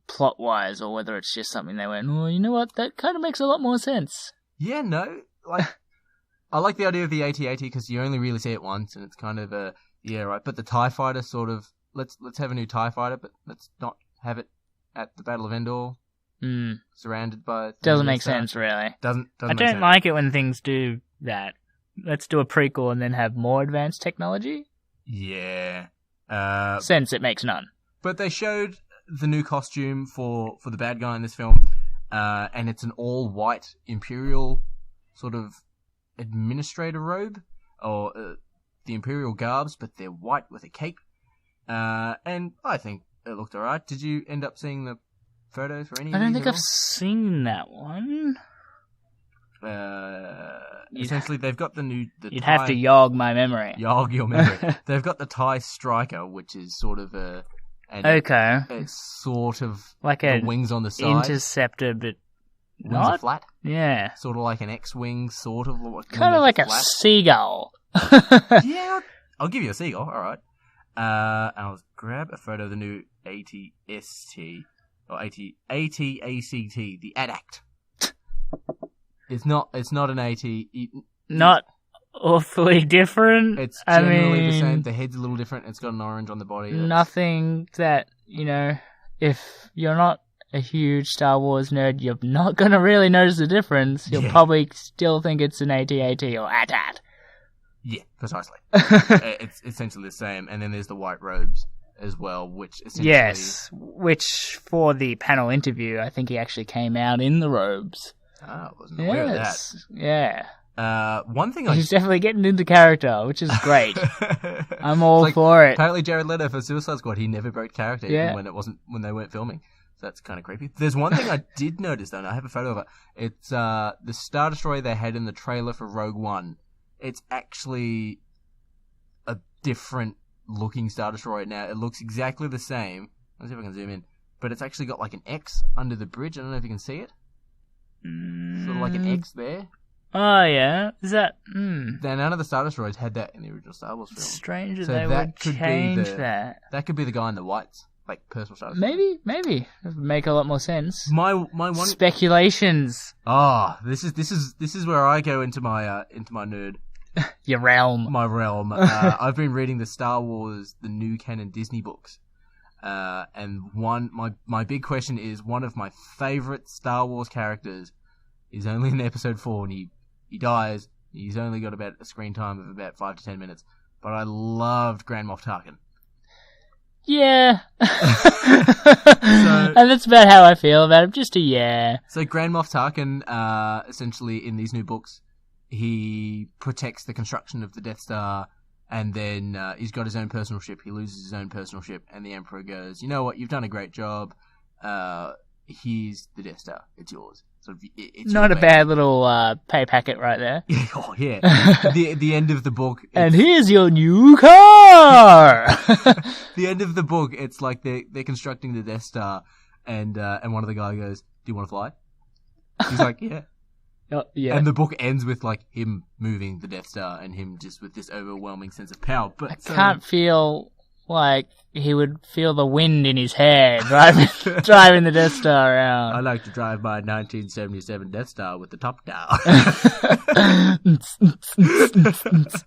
Speaker 4: plot-wise, or whether it's just something they went, well, you know what, that kind of makes a lot more sense.
Speaker 3: Yeah, no, like, I like the idea of the AT-AT because you only really see it once, and it's kind of a, yeah, right, but the TIE fighter sort of, let's have a new TIE fighter, but let's not have it at the Battle of Endor, surrounded by...
Speaker 4: Doesn't make sense, really.
Speaker 3: Doesn't
Speaker 4: I
Speaker 3: make
Speaker 4: don't
Speaker 3: sense.
Speaker 4: like it when things do that. Let's do a prequel and then have more advanced technology.
Speaker 3: Yeah.
Speaker 4: Sense it makes none.
Speaker 3: But they showed the new costume for the bad guy in this film, and it's an all-white Imperial sort of administrator robe, or the Imperial garbs, but they're white with a cape. And I think it looked alright. Did you end up seeing the photos for any of
Speaker 4: I don't
Speaker 3: these
Speaker 4: think
Speaker 3: at
Speaker 4: I've
Speaker 3: all?
Speaker 4: seen that one.
Speaker 3: Essentially, they've got the new...
Speaker 4: You'd have to yog my memory.
Speaker 3: Yog your memory. They've got the TIE Striker, which is sort of
Speaker 4: okay.
Speaker 3: It's sort of
Speaker 4: like
Speaker 3: the
Speaker 4: a
Speaker 3: wings on the side.
Speaker 4: Interceptor, but
Speaker 3: Wings
Speaker 4: not
Speaker 3: are flat.
Speaker 4: Yeah.
Speaker 3: Sort of like an X-wing, sort of.
Speaker 4: Kind of like a seagull.
Speaker 3: Yeah, I'll give you a seagull, alright. I'll grab a photo of the new AT-ST, or AT-ACT, the ADACT. It's not an AT.
Speaker 4: Not awfully different.
Speaker 3: It's generally the same. The head's a little different. It's got an orange on the body.
Speaker 4: Nothing that, if you're not a huge Star Wars nerd, you're not going to really notice the difference. You'll probably still think it's an AT-AT or AT-AT.
Speaker 3: Yeah, precisely. It's essentially the same. And then there's the white robes as well, which essentially...
Speaker 4: Yes, which for the panel interview, I think he actually came out in the robes.
Speaker 3: I wasn't aware of that.
Speaker 4: Yeah.
Speaker 3: One thing
Speaker 4: He's definitely getting into character, which is great. I'm all for it.
Speaker 3: Apparently Jared Leto for Suicide Squad, he never broke character even when they weren't filming. So that's kind of creepy. There's one thing I did notice though, and I have a photo of it. It's the Star Destroyer they had in the trailer for Rogue One. It's actually a different looking Star Destroyer now. It looks exactly the same. Let's see if I can zoom in. But it's actually got like an X under the bridge. I don't know if you can see it. Sort of like an X there.
Speaker 4: Oh, yeah. Is that...
Speaker 3: None of the Star Destroyers had that in the original Star Wars film.
Speaker 4: Strange that
Speaker 3: so
Speaker 4: they would change that.
Speaker 3: That could be the guy in the whites. Like, personal Star Destroyer.
Speaker 4: Maybe. That would make a lot more sense.
Speaker 3: My one...
Speaker 4: Speculations.
Speaker 3: This is where I go into my nerd...
Speaker 4: Your realm.
Speaker 3: My realm. I've been reading the Star Wars, the new canon Disney books. And my big question is, one of my favourite Star Wars characters is only in episode 4 and he dies. He's only got about a screen time of about 5 to 10 minutes. But I loved Grand Moff Tarkin.
Speaker 4: Yeah. And that's about how I feel about him. Just a yeah.
Speaker 3: So Grand Moff Tarkin, essentially in these new books, he protects the construction of the Death Star, and then he's got his own personal ship. He loses his own personal ship, and the Emperor goes, you know what, you've done a great job. Here's the Death Star. It's yours. Sort of, it's
Speaker 4: not a bad little pay packet right there.
Speaker 3: Oh, yeah. The end of the book.
Speaker 4: And here's your new car!
Speaker 3: The end of the book, it's like they're constructing the Death Star, and one of the guys goes, do you want to fly? He's like, yeah.
Speaker 4: Oh, yeah.
Speaker 3: And the book ends with like him moving the Death Star and him just with this overwhelming sense of power. But
Speaker 4: I can't feel like he would feel the wind in his hair driving the Death Star around.
Speaker 3: I like to drive my 1977 Death Star with the top down.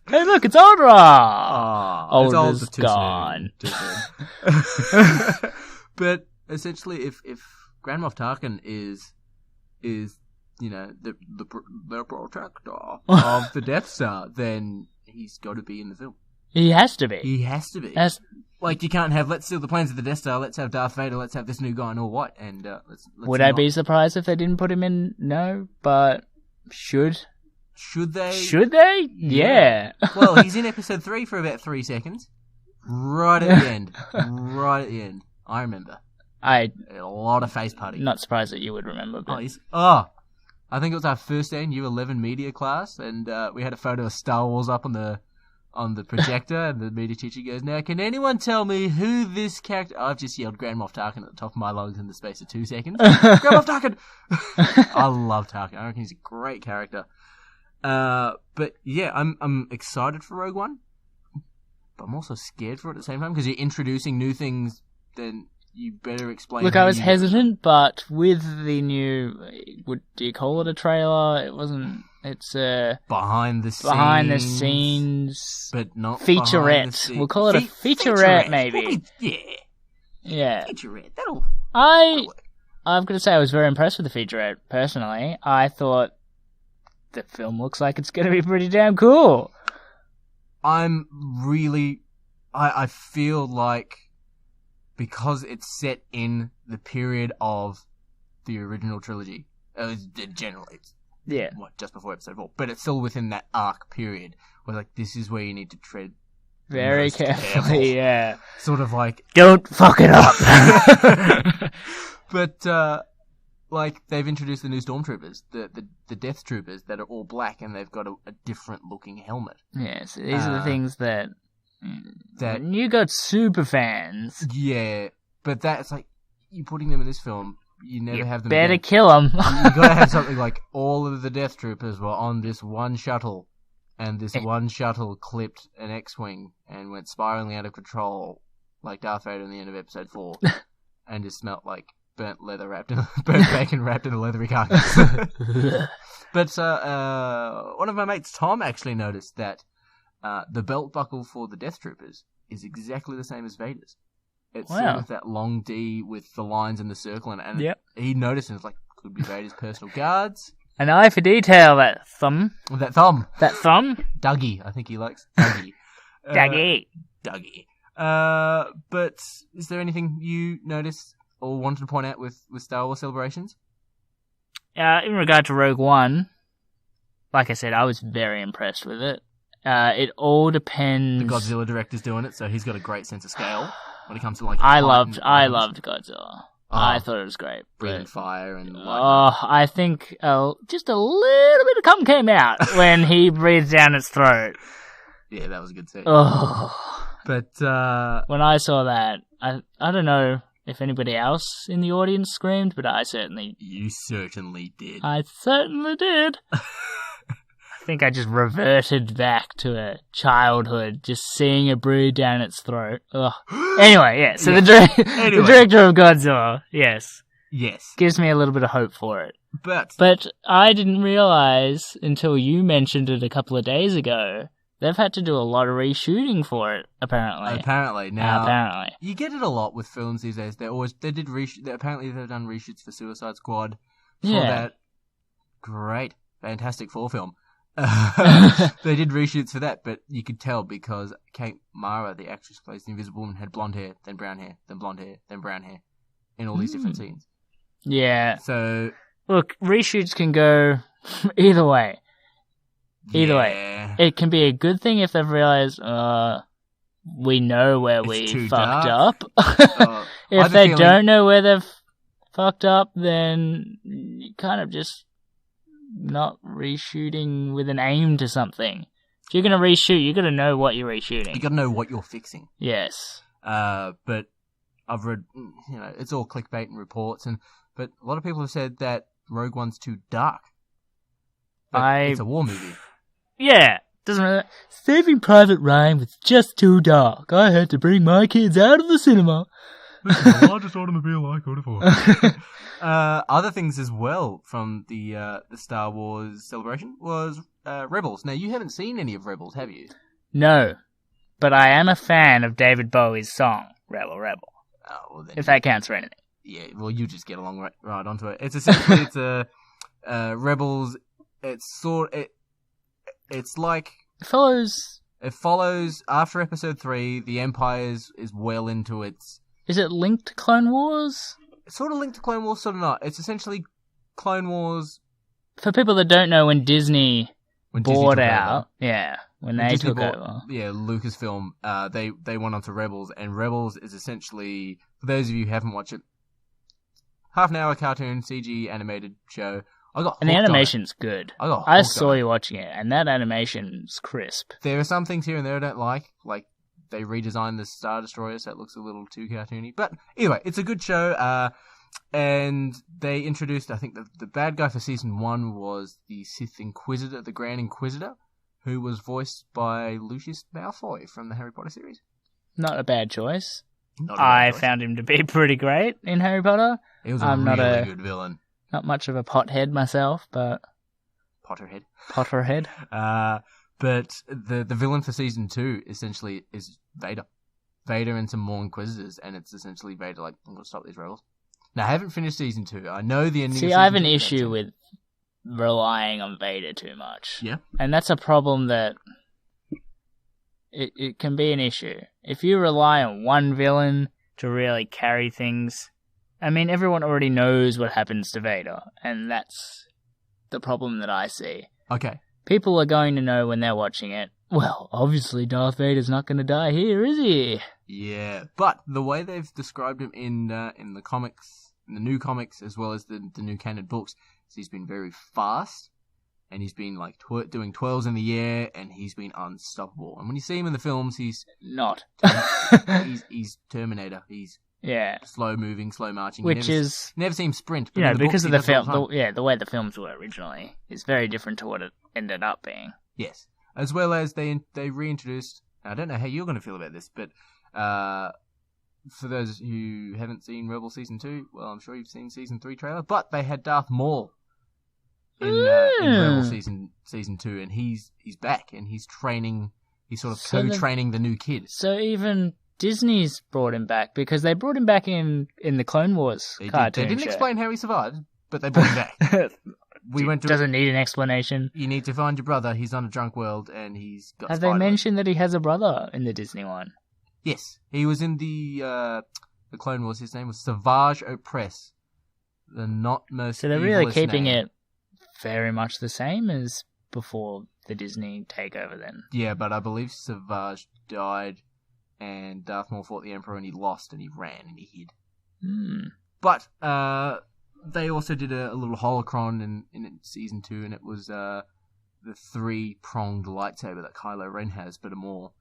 Speaker 4: Hey, look, it's Aldra!
Speaker 3: Oh,
Speaker 4: Aldra's gone.
Speaker 3: Too soon. But essentially, if Grand Moff Tarkin is the protector of the Death Star, then he's got to be in the film.
Speaker 4: He has to be.
Speaker 3: He has to be. Like, you can't have, let's steal the plans of the Death Star, let's have Darth Vader, let's have this new guy in all white, and let's
Speaker 4: Would I be surprised if they didn't put him in? No, but should
Speaker 3: they?
Speaker 4: Should they? Yeah.
Speaker 3: Well, he's in episode 3 for about 3 seconds. Right at the end. I remember. A lot of face putting.
Speaker 4: Not surprised that you would remember. But...
Speaker 3: I think it was our first day in Year 11 media class, and we had a photo of Star Wars up on the projector, and the media teacher goes, "Now, can anyone tell me who this character..." I've just yelled Grand Moff Tarkin at the top of my lungs in the space of 2 seconds. Grand Moff Tarkin! I love Tarkin. I reckon he's a great character. But yeah, I'm excited for Rogue One, but I'm also scared for it at the same time, because you're introducing new things, then you better explain.
Speaker 4: Look, I was hesitant, but with the new, do you call it a trailer? It wasn't. It's a behind the scenes,
Speaker 3: but not
Speaker 4: featurette. We'll call it a featurette, maybe. Yeah.
Speaker 3: Featurette.
Speaker 4: I've got to say, I was very impressed with the featurette. Personally, I thought the film looks like it's going to be pretty damn cool.
Speaker 3: I feel like, because it's set in the period of the original trilogy, generally, it's just before episode 4, but it's still within that arc period where, like, this is where you need to tread
Speaker 4: very carefully, yeah.
Speaker 3: Sort of like,
Speaker 4: don't fuck it up.
Speaker 3: But like, they've introduced the new stormtroopers, the Death Troopers, that are all black, and they've got a different looking helmet.
Speaker 4: Yes, these are the things that you got super fans.
Speaker 3: Yeah, but that's like, you putting them in this film, you never have them.
Speaker 4: Better
Speaker 3: again.
Speaker 4: Kill them.
Speaker 3: You gotta have something like, all of the Death Troopers were on this one shuttle, and this one shuttle clipped an X-wing and went spiraling out of control, like Darth Vader in the end of episode 4, and just smelt like burnt bacon wrapped in a leathery carcass. But one of my mates, Tom, actually noticed that the belt buckle for the Death Troopers is exactly the same as Vader's. It's sort of that long D with the lines in the circle, and he noticed, and it's like, could be Vader's personal guards.
Speaker 4: An eye for detail, that thumb.
Speaker 3: That thumb. Dougie, I think he likes Dougie. Dougie. But is there anything you noticed or wanted to point out with Star Wars Celebrations?
Speaker 4: In regard to Rogue One, like I said, I was very impressed with it. It all depends.
Speaker 3: The Godzilla director's doing it, so he's got a great sense of scale when it comes to, like,
Speaker 4: I loved Godzilla. I thought it was great.
Speaker 3: Breathing fire and lightning.
Speaker 4: I think just a little bit of cum came out when he breathed down its throat.
Speaker 3: Yeah, that was a good scene.
Speaker 4: But when I saw that, I don't know if anybody else in the audience screamed, but I certainly...
Speaker 3: You certainly did.
Speaker 4: I certainly did. I think I just reverted back to a childhood, just seeing it breathe down its throat. Ugh. Anyway, yeah, so the director of Godzilla, yes, gives me a little bit of hope for it. But I didn't realise until you mentioned it a couple of days ago, they've had to do a lot of reshooting for it, apparently. Apparently.
Speaker 3: You get it a lot with films these days. Apparently they've done reshoots for Suicide Squad, for that great Fantastic Four film. They did reshoots for that, but you could tell because Kate Mara, the actress who plays the Invisible Woman, had blonde hair, then brown hair, then blonde hair, then brown hair, in all these different scenes.
Speaker 4: Yeah.
Speaker 3: So,
Speaker 4: look, reshoots can go either way. Either way, it can be a good thing if they've realised we know where we fucked up. If they don't know where they've fucked up, then you kind of just not reshooting with an aim to something. If you're going to reshoot, you got to know what you're reshooting. You
Speaker 3: got to know what you're fixing.
Speaker 4: Yes.
Speaker 3: But I've read, it's all clickbait and reports, but a lot of people have said that Rogue One's too dark. It's a war movie.
Speaker 4: Yeah. Doesn't matter. Saving Private Ryan was just too dark. I had to bring my kids out of the cinema.
Speaker 3: This is the largest automobile I could afford. Other things as well from the Star Wars celebration was Rebels. Now, you haven't seen any of Rebels, have you?
Speaker 4: No, but I am a fan of David Bowie's song, Rebel Rebel. Oh, well then, if that counts for anything.
Speaker 3: Yeah, well, you just get along right onto it. It's essentially, Rebels, it's like
Speaker 4: It
Speaker 3: follows after episode 3. The Empire is well into its.
Speaker 4: Is it linked to Clone Wars?
Speaker 3: It's sort of linked to Clone Wars, sort of not. It's essentially Clone Wars.
Speaker 4: For people that don't know, when Disney bought
Speaker 3: took
Speaker 4: out,
Speaker 3: over.
Speaker 4: when they
Speaker 3: Disney
Speaker 4: took
Speaker 3: bought,
Speaker 4: over,
Speaker 3: Lucasfilm. They went on to Rebels, and Rebels is essentially, for those of you who haven't watched it, half an hour cartoon CG animated show.
Speaker 4: And the animation's good. I saw you watching it, and that animation's crisp.
Speaker 3: There are some things here and there I don't like they redesigned the Star Destroyer so it looks a little too cartoony. But anyway, it's a good show. And they introduced, I think the bad guy for season 1 was the Sith Inquisitor, the Grand Inquisitor, who was voiced by Lucius Malfoy from the Harry Potter series.
Speaker 4: Not a bad choice.
Speaker 3: I
Speaker 4: found him to be pretty great in Harry Potter.
Speaker 3: He was a really good villain.
Speaker 4: Not much of a pothead myself, but... Potterhead.
Speaker 3: But the villain for season 2 essentially is Vader. Vader and some more Inquisitors, and it's essentially Vader like, I'm going to stop these rebels. Now, I haven't finished season 2. I know the ending of season 2.
Speaker 4: See, I have an issue with relying on Vader too much.
Speaker 3: Yeah.
Speaker 4: And that's a problem that... It can be an issue. If you rely on one villain to really carry things... I mean, everyone already knows what happens to Vader, and that's the problem that I see.
Speaker 3: Okay.
Speaker 4: People are going to know when they're watching it, well, obviously Darth Vader's not going to die here, is he?
Speaker 3: Yeah, but the way they've described him in the comics, in the new comics, as well as the new canon books, is he's been very fast, and he's been like doing twirls in the air, and he's been unstoppable. And when you see him in the films, he's
Speaker 4: not.
Speaker 3: he's Terminator. He's slow moving, slow marching.
Speaker 4: Which
Speaker 3: never seen him sprint.
Speaker 4: But because of the film, the way the films were originally is very different to what it ended up being.
Speaker 3: Yes, as well as they reintroduced. I don't know how you're going to feel about this, but for those who haven't seen Rebel season 2, well, I'm sure you've seen season 3 trailer. But they had Darth Maul in Rebel season 2, and he's back and he's training. He's sort of co-training the new kid.
Speaker 4: So even Disney's brought him back because they brought him back in the Clone Wars cartoon.
Speaker 3: They didn't explain how he survived, but they brought him back.
Speaker 4: Doesn't need an explanation.
Speaker 3: You need to find your brother. He's on a drunk world, and he's got.
Speaker 4: Have they mentioned that he has a brother in the Disney one?
Speaker 3: Yes, he was in the Clone Wars. His name was Savage Opress. The not most.
Speaker 4: So they're really keeping it very much the same as before the Disney takeover. Then.
Speaker 3: Yeah, but I believe Savage died. And Darth Maul fought the Emperor, and he lost, and he ran, and he hid. But they also did a little holocron in season 2, and it was the 3-pronged lightsaber that Kylo Ren has, but a more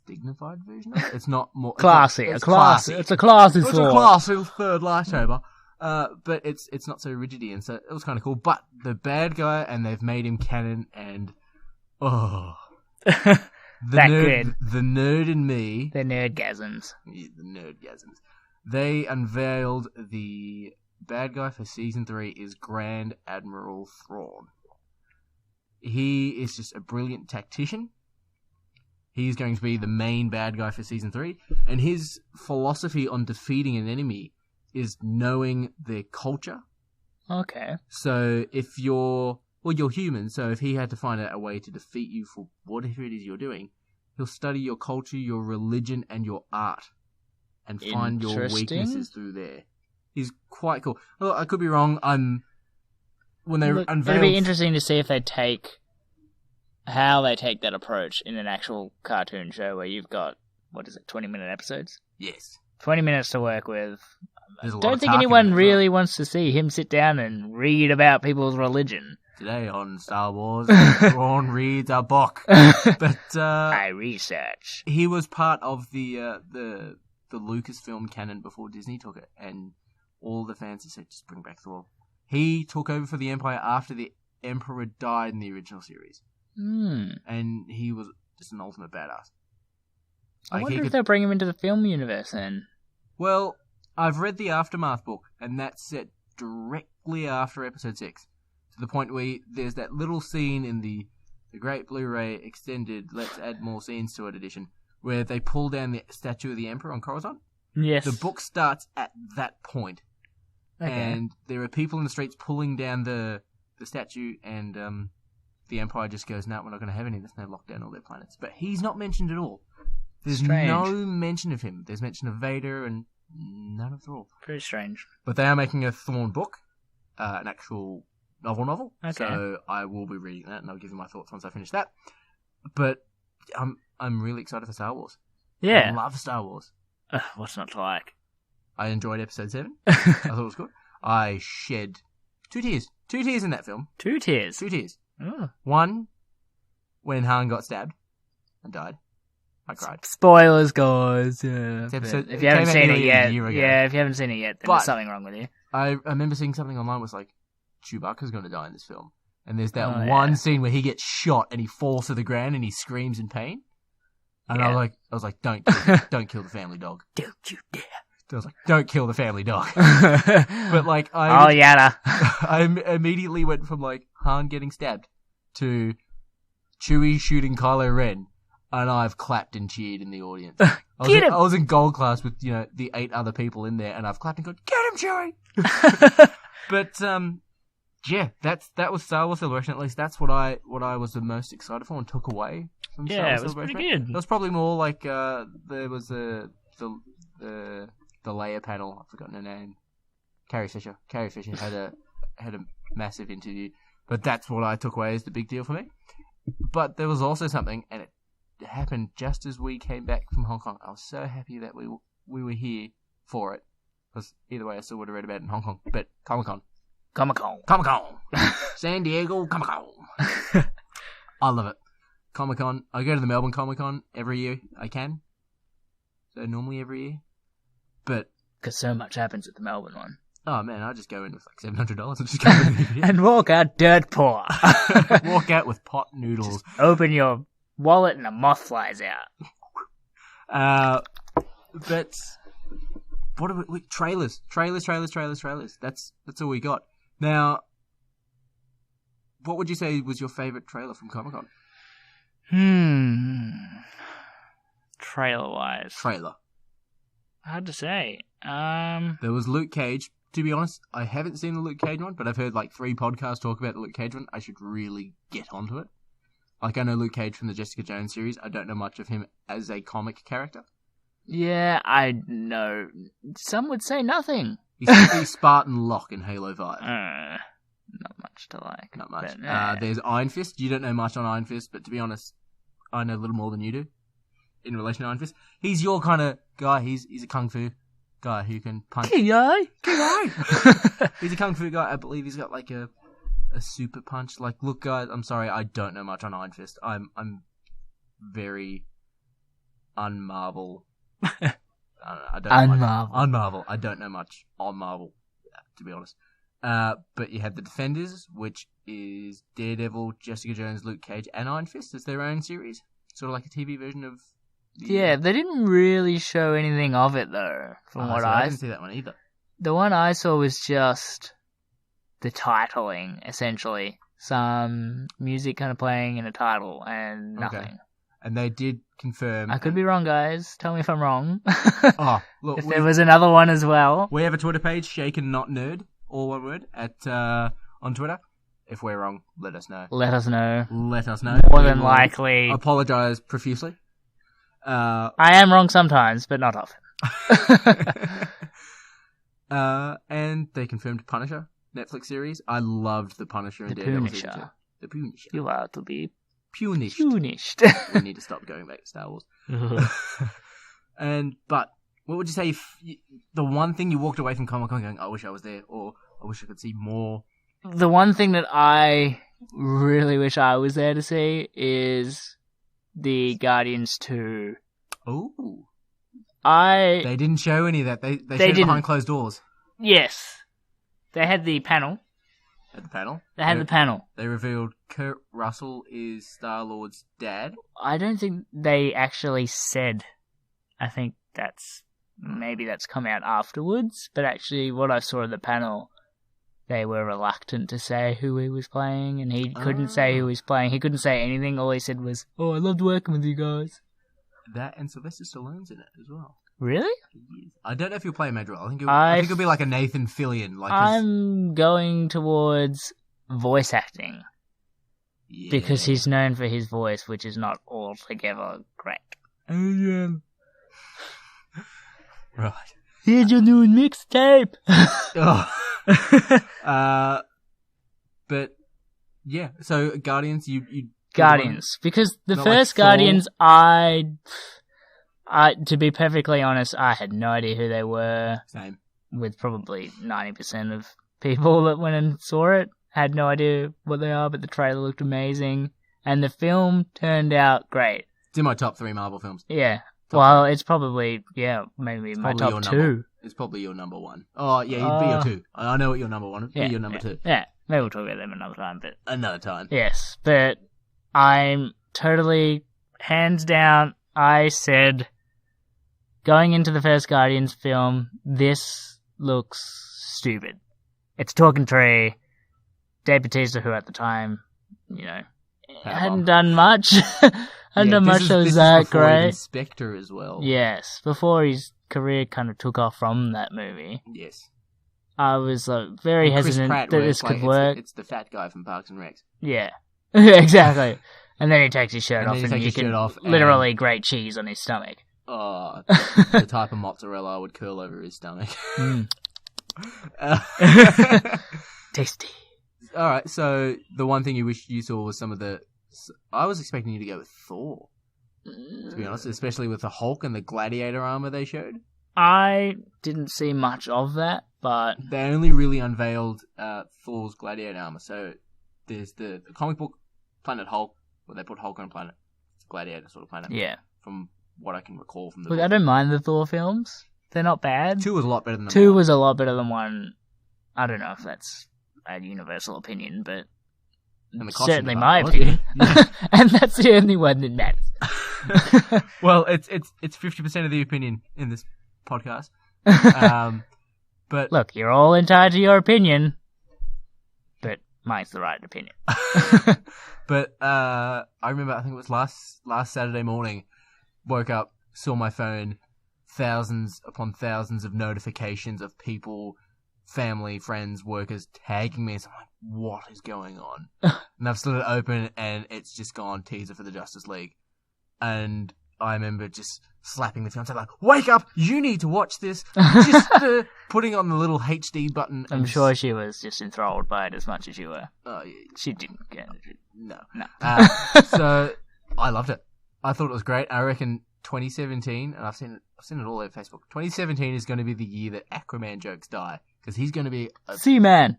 Speaker 3: dignified version of it. It's not more
Speaker 4: classy.
Speaker 3: It's classy.
Speaker 4: It's a classy
Speaker 3: sword. It's a classy third lightsaber. But it's not so rigidy, and so it was kind of cool. But the bad guy, and they've made him canon, and The nerd in me.
Speaker 4: The nerdgasms.
Speaker 3: Yeah, the nerdgasms. They unveiled the bad guy for season 3 is Grand Admiral Thrawn. He is just a brilliant tactician. He's going to be the main bad guy for season 3. And his philosophy on defeating an enemy is knowing their culture.
Speaker 4: Okay.
Speaker 3: So if you're human, so if he had to find out a way to defeat you for whatever it is you're doing, he'll study your culture, your religion, and your art, and find your weaknesses through there. He's quite cool. Well, I could be wrong. When they unveiled...
Speaker 4: It'd be interesting to see if how they take that approach in an actual cartoon show where you've got, 20-minute episodes?
Speaker 3: Yes.
Speaker 4: 20 minutes to work with. I
Speaker 3: don't
Speaker 4: think anyone really wants to see him sit down and read about people's religion.
Speaker 3: Today on Star Wars, Thrawn reads a book. But
Speaker 4: I research.
Speaker 3: He was part of the Lucasfilm canon before Disney took it, and all the fans have said, just bring back Thrawn. He took over for the Empire after the Emperor died in the original series. And he was just an ultimate badass.
Speaker 4: I wonder if they'll bring him into the film universe then.
Speaker 3: Well, I've read the Aftermath book, and that's set directly after Episode 6. To the point where there's that little scene in the Great Blu-ray Extended Let's Add More Scenes to It edition, where they pull down the statue of the Emperor on Coruscant.
Speaker 4: Yes.
Speaker 3: The book starts at that point. and there are people in the streets pulling down the statue, and the Empire just goes, "No, we're not going to have any. There's no lockdown all their planets." But he's not mentioned at all. There's no mention of him. There's mention of Vader and none of Thrawn.
Speaker 4: Very strange.
Speaker 3: But they are making a Thrawn book, an actual novel.
Speaker 4: Okay.
Speaker 3: So I will be reading that, and I'll give you my thoughts once I finish that. But I'm really excited for Star Wars.
Speaker 4: Yeah.
Speaker 3: I love Star Wars.
Speaker 4: What's not to like?
Speaker 3: I enjoyed Episode 7. I thought it was good. I shed 2 tears. 2 tears in that film.
Speaker 4: 2 tears?
Speaker 3: 2 tears.
Speaker 4: Oh.
Speaker 3: One, when Han got stabbed and died. I cried.
Speaker 4: Spoilers, guys. Yeah.
Speaker 3: If
Speaker 4: you haven't seen it yet,
Speaker 3: if you
Speaker 4: haven't seen it yet, then there's something wrong with you.
Speaker 3: I remember seeing something online was like, Chewbacca's going to die in this film. And there's that one scene where he gets shot and he falls to the ground and he screams in pain. And I was like, don't kill the family dog.
Speaker 4: Don't you dare.
Speaker 3: I was like, don't kill the family dog. But like, I immediately went from like Han getting stabbed to Chewie shooting Kylo Ren, and I've clapped and cheered in the audience. I was in gold class with the 8 other people in there, and I've clapped and gone, "Get him, Chewie!" But yeah, that was Star Wars Celebration. At least that's what I was the most excited for and took away from Star Wars Celebration.
Speaker 4: Pretty good.
Speaker 3: It was probably more like there was the Leia panel. I've forgotten her name. Carrie Fisher. Carrie Fisher had a massive interview, but that's what I took away as the big deal for me. But there was also something, and it happened just as we came back from Hong Kong. I was so happy that we were here for it, because either way I still would have read about it in Hong Kong. But Comic-Con. San Diego Comic-Con. I love it. Comic-Con. I go to the Melbourne Comic-Con every year I can. So normally every year. But
Speaker 4: because so much happens at the Melbourne one.
Speaker 3: Oh man, I just go in with like $700 and just go in
Speaker 4: and walk out dirt poor.
Speaker 3: Walk out with pot noodles.
Speaker 4: Just open your wallet and a moth flies out.
Speaker 3: But what are we? Trailers. That's all we got. Now, what would you say was your favorite trailer from Comic-Con?
Speaker 4: Trailer-wise. Hard to say.
Speaker 3: There was Luke Cage. To be honest, I haven't seen the Luke Cage one, but I've heard like 3 podcasts talk about the Luke Cage one. I should really get onto it. Like, I know Luke Cage from the Jessica Jones series. I don't know much of him as a comic character.
Speaker 4: Yeah, I know. Some would say nothing.
Speaker 3: He's Spartan Locke in Halo 5.
Speaker 4: Not much to like.
Speaker 3: Not much. There's Iron Fist. You don't know much on Iron Fist, but to be honest, I know a little more than you do in relation to Iron Fist. He's your kind of guy. He's a kung fu guy who can punch. Ki-yai! He's a kung fu guy. I believe he's got like a super punch. Like, look, guys, I'm sorry, I don't know much on Iron Fist. I'm very un-Marvel. Unmarvel. I don't know much on Marvel, to be honest. But you have the Defenders, which is Daredevil, Jessica Jones, Luke Cage, and Iron Fist. It's their own series, sort of like a TV version of.
Speaker 4: Yeah, they didn't really show anything of it though. I
Speaker 3: didn't see that one either.
Speaker 4: The one I saw was just the titling, essentially. Some music kind of playing in a title and nothing. Okay.
Speaker 3: And they did confirm.
Speaker 4: I could be wrong, guys. Tell me if I'm wrong.
Speaker 3: Look,
Speaker 4: if there was another one as well.
Speaker 3: We have a Twitter page, Shaken Not Nerd, all one word, on Twitter. If we're wrong, let us know.
Speaker 4: Let us know.
Speaker 3: More
Speaker 4: than likely.
Speaker 3: Apologise profusely.
Speaker 4: I am wrong sometimes, but not often.
Speaker 3: And they confirmed Punisher Netflix series. I loved the Punisher and Daredevil season 2. The Punisher.
Speaker 4: You are to be
Speaker 3: punished. We need to stop going back to Star Wars. But what would you say if the one thing you walked away from Comic-Con going, I wish I was there, or I wish I could see more?
Speaker 4: The one thing that I really wish I was there to see is the Guardians 2.
Speaker 3: Ooh. They didn't show any of that. They showed it behind closed doors.
Speaker 4: Yes. They had the panel. They had the panel.
Speaker 3: They revealed Kurt Russell is Star-Lord's dad.
Speaker 4: I don't think they actually said. I think maybe that's come out afterwards. But actually, what I saw at the panel, they were reluctant to say who he was playing, and he couldn't say who he was playing. He couldn't say anything. All he said was, "Oh, I loved working with you guys."
Speaker 3: That and Sylvester Stallone's in it as well.
Speaker 4: Really?
Speaker 3: I don't know if he'll play a major role. I think it'll be like a Nathan Fillion.
Speaker 4: I'm going towards voice acting.
Speaker 3: Yeah.
Speaker 4: Because he's known for his voice, which is not altogether great.
Speaker 3: Right.
Speaker 4: Here's your new mixtape!
Speaker 3: But, yeah. So, Guardians, you
Speaker 4: Guardians. Because the
Speaker 3: Not
Speaker 4: first
Speaker 3: like
Speaker 4: Guardians, to be perfectly honest, I had no idea who they were.
Speaker 3: Same.
Speaker 4: With probably 90% of people that went and saw it. Had no idea what they are, but the trailer looked amazing. And the film turned out great.
Speaker 3: It's in my top 3 Marvel films.
Speaker 4: Yeah.
Speaker 3: Top
Speaker 4: 3. It's probably, maybe my top 2.
Speaker 3: It's probably your number 1. Oh, yeah, you'd be your 2. I know what your number 1 would be. Your number 2.
Speaker 4: Yeah, maybe we'll talk about them another time, but...
Speaker 3: Another time.
Speaker 4: Yes, but I'm totally, hands down, I said, going into the first Guardians film, this looks stupid. It's talking tree. Dave Bautista, who at the time, hadn't done much. Hadn't done much that was that great.
Speaker 3: Spectre as well.
Speaker 4: Yes, before his career kind of took off from that movie.
Speaker 3: Yes.
Speaker 4: I was very hesitant that this could work.
Speaker 3: It's the fat guy from Parks and Rec.
Speaker 4: Yeah, exactly. And then he takes his shirt off and you can literally grate cheese on his stomach.
Speaker 3: Oh, the type of mozzarella would curl over his stomach.
Speaker 4: Tasty.
Speaker 3: Alright, so the one thing you wish you saw was some of the... I was expecting you to go with Thor, to be honest, especially with the Hulk and the gladiator armor they showed.
Speaker 4: I didn't see much of that, but...
Speaker 3: They only really unveiled Thor's gladiator armor, so there's the comic book Planet Hulk, where they put Hulk on a planet. It's a gladiator sort of planet.
Speaker 4: Yeah.
Speaker 3: From what I can recall from the
Speaker 4: Look,
Speaker 3: book.
Speaker 4: I don't mind the Thor films. They're not bad.
Speaker 3: 2 was a lot better than
Speaker 4: 2 was a lot better than 1. I don't know if that's a universal opinion, but certainly my opinion. And that's the only one that matters.
Speaker 3: Well, it's 50% of the opinion in this podcast. But
Speaker 4: look, you're all entitled to your opinion, but mine's the right opinion.
Speaker 3: But I remember, I think it was last Saturday morning, woke up, saw my phone, thousands upon thousands of notifications of people, family, friends, workers tagging me. So I'm like, what is going on? And I've slid it open and it's just gone teaser for the Justice League. And I remember just slapping the fiance like, wake up, you need to watch this. Just putting on the little HD button.
Speaker 4: I'm sure she was just enthralled by it as much as you were.
Speaker 3: Oh, yeah.
Speaker 4: She didn't get it.
Speaker 3: No.
Speaker 4: So
Speaker 3: I loved it. I thought it was great. I reckon 2017, and I've seen it all over Facebook. 2017 is going to be the year that Aquaman jokes die, because he's going to be
Speaker 4: Seaman.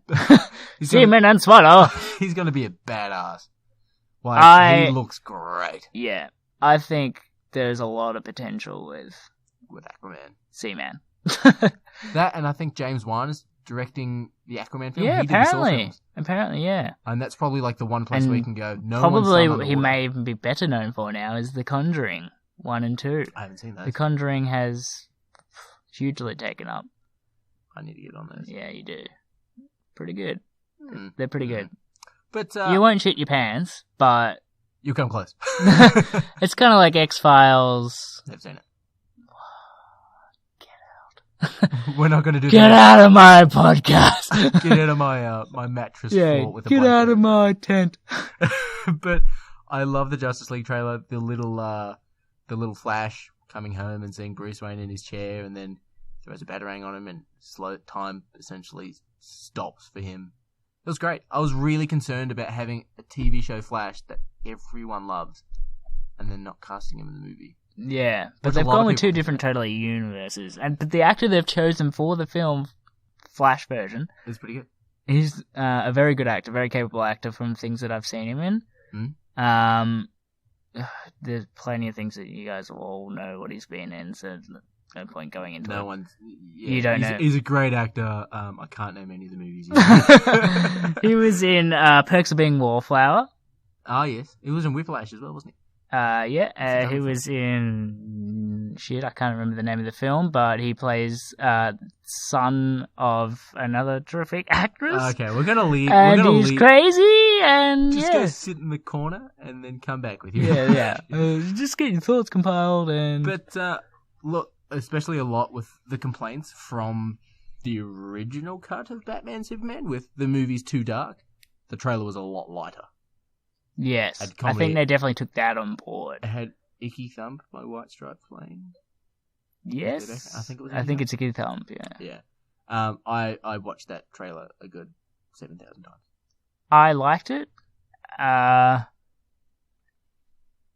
Speaker 4: Seaman and Swallow.
Speaker 3: He's going to be a badass. He looks great.
Speaker 4: Yeah, I think there's a lot of potential with
Speaker 3: Aquaman.
Speaker 4: Seaman.
Speaker 3: That, and I think James Wan is directing the Aquaman film.
Speaker 4: Yeah,
Speaker 3: he did the Saw films.
Speaker 4: Apparently, yeah.
Speaker 3: And that's probably like the one place where you can go.
Speaker 4: Probably what he may even be better known for now is The Conjuring 1 and 2.
Speaker 3: I haven't seen those.
Speaker 4: The Conjuring has hugely taken up.
Speaker 3: I need to get on those.
Speaker 4: Yeah, you do. Pretty good. They're pretty good.
Speaker 3: But
Speaker 4: you won't shit your pants, but
Speaker 3: you'll come close.
Speaker 4: It's kind of like X-Files.
Speaker 3: Never seen it.
Speaker 4: We're
Speaker 3: not going to do
Speaker 4: Get out of my podcast.
Speaker 3: Get out of my mattress fort with a
Speaker 4: blanket. Get out of my tent.
Speaker 3: But I love the Justice League trailer. The little Flash coming home and seeing Bruce Wayne in his chair, and then throws a batarang on him, and slow time essentially stops for him. It was great. I was really concerned about having a TV show Flash that everyone loves, and then not casting him in the movie.
Speaker 4: Yeah, but they've gone with 2 different totally universes. But the actor they've chosen for the film Flash version
Speaker 3: is pretty good.
Speaker 4: He's a very good actor, very capable actor from things that I've seen him in. There's plenty of things that you guys all know what he's been in, so no point going into it. You don't know.
Speaker 3: He's a great actor. I can't name any of the movies he's in.
Speaker 4: He was in Perks of Being Wallflower.
Speaker 3: Ah, yes. He was in Whiplash as well, wasn't he?
Speaker 4: He was in I can't remember the name of the film, but he plays son of another terrific actress.
Speaker 3: Okay, we're gonna leave.
Speaker 4: And he's crazy, and
Speaker 3: just go sit in the corner and then come back with you.
Speaker 4: Yeah. Just get your thoughts compiled and.
Speaker 3: But look, especially a lot with the complaints from the original cut of Batman Superman with the movie's too dark. The trailer was a lot lighter.
Speaker 4: Yes, I think they definitely took that on board.
Speaker 3: It had Icky Thump by White Stripes playing.
Speaker 4: Yes,
Speaker 3: I think it was.
Speaker 4: I think it's Icky Thump.
Speaker 3: Yeah. I watched that trailer a good 7,000 times.
Speaker 4: I liked it.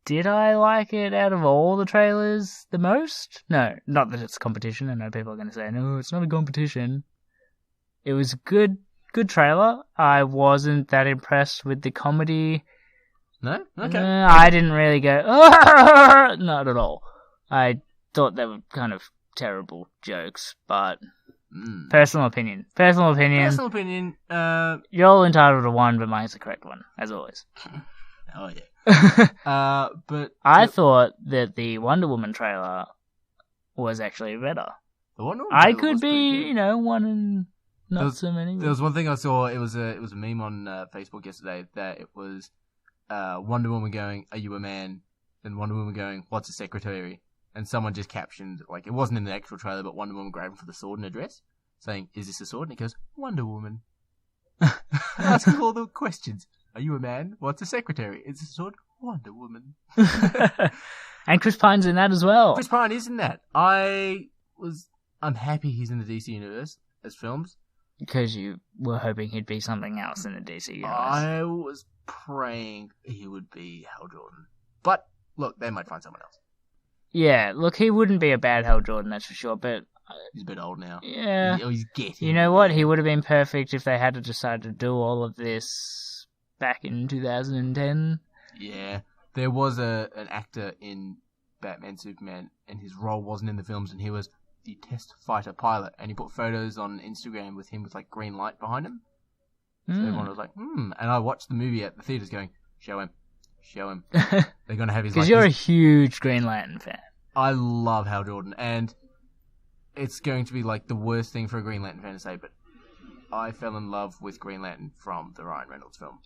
Speaker 4: Did I like it out of all the trailers the most? No, not that it's a competition. I know people are going to say, no, it's not a competition. It was a good trailer. I wasn't that impressed with the comedy.
Speaker 3: No? Okay.
Speaker 4: I didn't really go, "Ah!" Not at all. I thought they were kind of terrible jokes, but personal opinion.
Speaker 3: Personal opinion.
Speaker 4: You're all entitled to one, but mine's the correct one, as always.
Speaker 3: Oh, yeah. But
Speaker 4: I thought that the Wonder Woman trailer was actually better.
Speaker 3: The Wonder Woman
Speaker 4: I could be, one and not so many.
Speaker 3: There was one thing I saw. It was a meme on Facebook yesterday that it was Wonder Woman going, "Are you a man?" Then Wonder Woman going, "What's a secretary?" And someone just captioned, like, it wasn't in the actual trailer, but Wonder Woman grabbing for the sword in her dress, saying, "Is this a sword?" And he goes, "Wonder Woman." Asking all the questions. Are you a man? What's a secretary? Is this a sword? Wonder Woman.
Speaker 4: And Chris Pine's in that as well.
Speaker 3: Chris Pine is in that. I'm happy he's in the DC universe as films.
Speaker 4: Because you were hoping he'd be something else in the DC universe.
Speaker 3: I was praying he would be Hal Jordan. But, look, they might find someone else.
Speaker 4: Yeah, look, he wouldn't be a bad Hal Jordan, that's for sure, but...
Speaker 3: He's a bit old now.
Speaker 4: Yeah.
Speaker 3: He's getting...
Speaker 4: You know what? He would have been perfect if they had to decide to do all of this back in 2010.
Speaker 3: Yeah. There was an actor in Batman Superman, and his role wasn't in the films, and he was the test fighter pilot, and he put photos on Instagram with him with, like, green light behind him. So everyone was like, And I watched the movie at the theaters going, show him. They're going to have his...
Speaker 4: Because you're a huge Green Lantern fan.
Speaker 3: I love Hal Jordan, and it's going to be, like, the worst thing for a Green Lantern fan to say, but I fell in love with Green Lantern from the Ryan Reynolds film.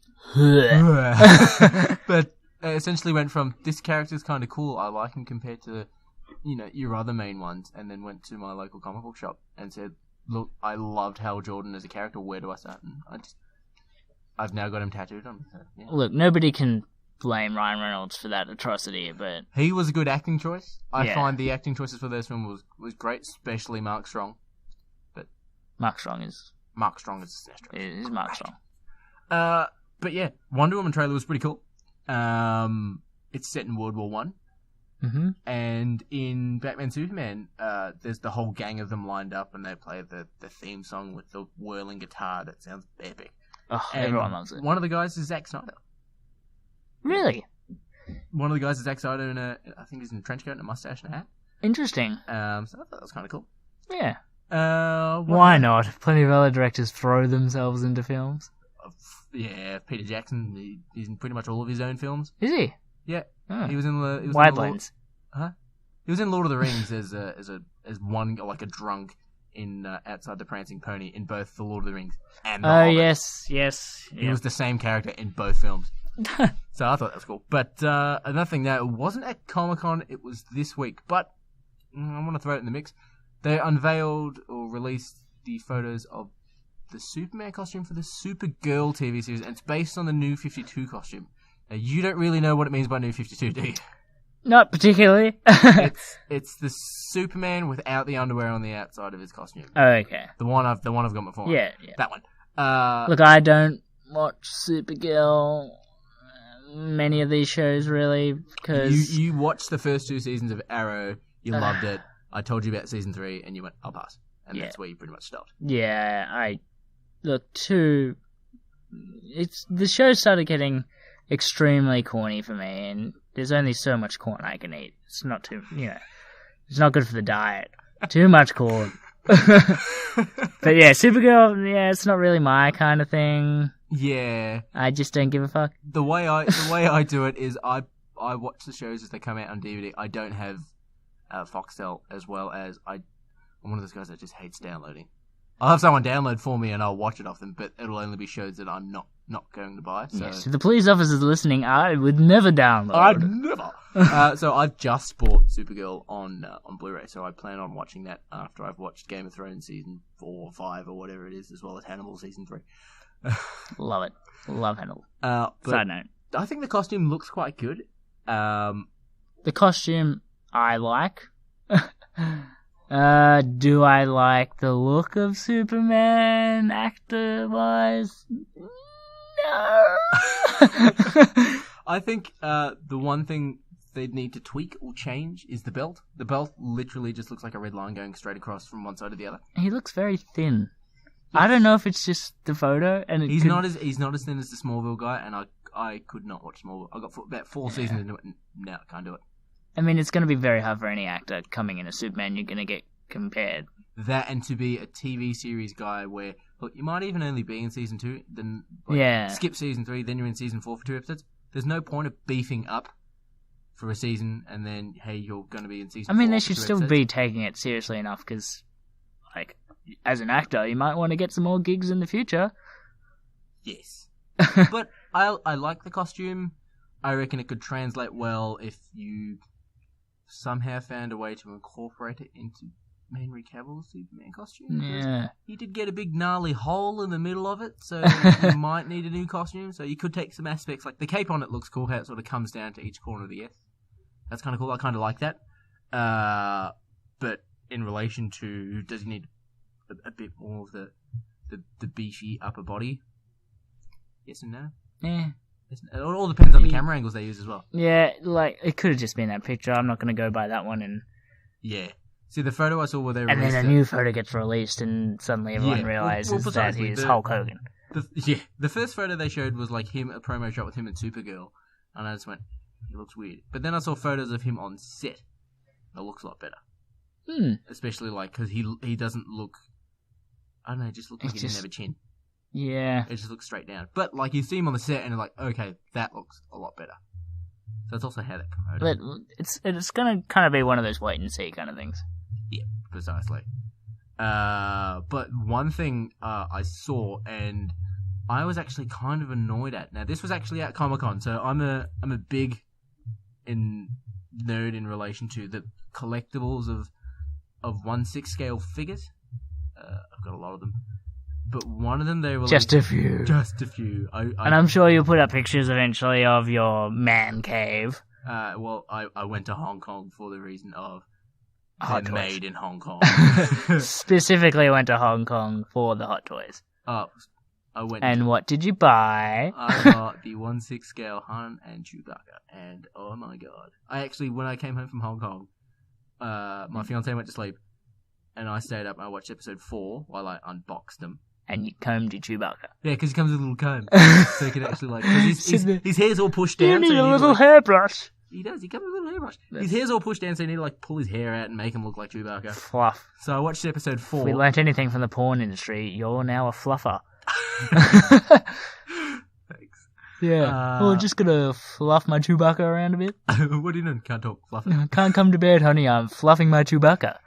Speaker 3: But essentially went from, this character's kind of cool, I like him compared to, your other main ones, and then went to my local comic book shop and said, look, I loved Hal Jordan as a character, where do I start? And I've now got him tattooed on me. So, yeah.
Speaker 4: Look, nobody can blame Ryan Reynolds for that atrocity, but...
Speaker 3: He was a good acting choice. I find the acting choices for this film was great, especially Mark Strong. But
Speaker 4: Mark Strong is
Speaker 3: Sinestro.
Speaker 4: Is Mark Strong.
Speaker 3: But yeah, Wonder Woman trailer was pretty cool. It's set in World War One.
Speaker 4: Mm-hmm.
Speaker 3: And in Batman Superman, there's the whole gang of them lined up, and they play the theme song with the whirling guitar that sounds epic.
Speaker 4: Oh, everyone loves it.
Speaker 3: One of the guys is Zack Snyder.
Speaker 4: Really?
Speaker 3: One of the guys is Zack Snyder I think he's in a trench coat and a mustache and a hat. Interesting. So I thought that was kind of cool.
Speaker 4: Yeah. Why not? Plenty of other directors throw themselves into films.
Speaker 3: Yeah, Peter Jackson, he's in pretty much all of his own films.
Speaker 4: Is he?
Speaker 3: Yeah.
Speaker 4: Oh.
Speaker 3: He was in the...
Speaker 4: Wildlands.
Speaker 3: He was in Lord of the Rings as one, like a drunk in Outside the Prancing Pony in both the Lord of the Rings and the Hobbit.
Speaker 4: Yes.
Speaker 3: He was the same character in both films. So I thought that was cool. But another thing now, it wasn't at Comic-Con, it was this week. But I want to throw it in the mix. They unveiled or released the photos of the Superman costume for the Supergirl TV series, and it's based on the New 52 costume. Now, you don't really know what it means by New 52, do you?
Speaker 4: Not particularly.
Speaker 3: it's the Superman without the underwear on the outside of his costume.
Speaker 4: Oh, okay.
Speaker 3: The one I've got before.
Speaker 4: Yeah.
Speaker 3: That one.
Speaker 4: Look, I don't watch Supergirl, many of these shows really, because
Speaker 3: you watched the first 2 seasons of Arrow, you loved it. I told you about season 3, and you went, I'll pass, and that's where you pretty much stopped.
Speaker 4: Yeah, the show started getting extremely corny for me, and there's only so much corn I can eat. It's not it's not good for the diet. Too much corn. But yeah, Supergirl, it's not really my kind of thing.
Speaker 3: Yeah.
Speaker 4: I just don't give a fuck.
Speaker 3: The way I do it is I watch the shows as they come out on DVD. I don't have Foxtel, as well as I'm one of those guys that just hates downloading. I'll have someone download for me and I'll watch it off them, but it'll only be shows that I'm not going to buy. So.
Speaker 4: Yes, if the police officers listening, I would never download.
Speaker 3: I'd never. So I've just bought Supergirl on Blu-ray, so I plan on watching that after I've watched Game of Thrones season 4 or 5 or whatever it is, as well as Hannibal season 3.
Speaker 4: Love it. Love Hannibal.
Speaker 3: Side
Speaker 4: note.
Speaker 3: I think the costume looks quite good.
Speaker 4: The costume I like. Do I like the look of Superman actor-wise? No.
Speaker 3: I think the one thing they'd need to tweak or change is the belt. The belt literally just looks like a red line going straight across from one side to the other.
Speaker 4: He looks very thin. I don't know if it's just the photo, and
Speaker 3: he's not as thin as the Smallville guy, and I could not watch Smallville. I got about 4 seasons into it, and now I can't do it.
Speaker 4: I mean, it's going to be very hard for any actor coming in as Superman. You're going to get compared.
Speaker 3: That, and to be a TV series guy where, look, you might even only be in season 2, then skip season 3, then you're in season 4 for 2 episodes. There's no point of beefing up for a season, and then, hey, you're going to be in season 4.
Speaker 4: I mean, they should still be taking it seriously enough, because, like, as an actor, you might want to get some more gigs in the future.
Speaker 3: Yes. But I like the costume. I reckon it could translate well if you somehow found a way to incorporate it into Henry Cavill's Superman costume.
Speaker 4: Yeah.
Speaker 3: He did get a big gnarly hole in the middle of it, so you might need a new costume. So you could take some aspects, like the cape on it looks cool, how it sort of comes down to each corner of the S. That's kind of cool. I kind of like that. But in relation to, does he need a bit more of the beefy upper body? Yes and no.
Speaker 4: Yeah.
Speaker 3: It all depends on the camera angles they use as well.
Speaker 4: Yeah, like, it could have just been that picture. I'm not going to go by that one.
Speaker 3: Yeah. See, the photo I saw where they
Speaker 4: and then a new photo gets released, and suddenly everyone realizes that he's Hulk Hogan.
Speaker 3: The first photo they showed was like him, a promo shot with him and Supergirl, and I just went, he looks weird. But then I saw photos of him on set. It looks a lot better. Especially like, because he doesn't look, I don't know, just looks like he didn't have a chin.
Speaker 4: Yeah.
Speaker 3: It just looks straight down. But, like, you see him on the set and you're like, okay, that looks a lot better. So that's also how they promote it.
Speaker 4: But it's going to kind of be one of those wait and see kind of things.
Speaker 3: Yeah, precisely. But one thing I saw, and I was actually kind of annoyed at. Now, this was actually at Comic-Con, so I'm a big nerd in relation to the collectibles of 1/6 scale figures. I've got a lot of them. But one of them, they were
Speaker 4: just a few.
Speaker 3: Just a few.
Speaker 4: And I'm sure you'll put up pictures eventually of your man cave.
Speaker 3: Well, I went to Hong Kong for the reason of
Speaker 4: Hot
Speaker 3: they're
Speaker 4: toys.
Speaker 3: made in Hong Kong.
Speaker 4: Specifically went to Hong Kong for the Hot Toys.
Speaker 3: I went.
Speaker 4: And what did you buy?
Speaker 3: I got the 1/6 scale Han and Chewbacca, and oh my god! when I came home from Hong Kong, my fiance went to sleep, and I stayed up and I watched episode 4 while I unboxed them.
Speaker 4: And you combed your Chewbacca.
Speaker 3: Yeah, because he comes with a little comb. So he can actually, like... His hair's all pushed down.
Speaker 4: You need a little hairbrush.
Speaker 3: He does. He comes with a little hairbrush. His hair's all pushed down, so you need to, like, pull his hair out and make him look like Chewbacca.
Speaker 4: Fluff.
Speaker 3: So I watched episode 4.
Speaker 4: If we learnt anything from the porn industry, you're now a fluffer.
Speaker 3: Thanks.
Speaker 4: Yeah. We're just gonna fluff my Chewbacca around a bit.
Speaker 3: What do you know? Can't talk. Fluffing.
Speaker 4: Can't come to bed, honey. I'm fluffing my Chewbacca.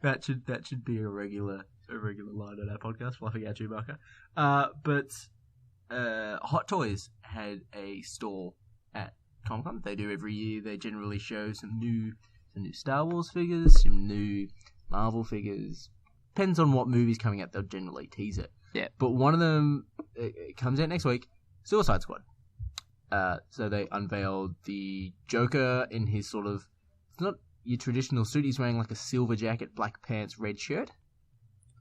Speaker 3: That should be a regular line on our podcast, fluffing our Chewbacca. But Hot Toys had a store at Comic-Con. They do every year. They generally show some new Star Wars figures, some new Marvel figures. Depends on what movie's coming out. They'll generally tease it.
Speaker 4: Yeah.
Speaker 3: But one of them it comes out next week. Suicide Squad. So they unveiled the Joker in his sort of, it's not your traditional suit. He's wearing like a silver jacket, black pants, red shirt.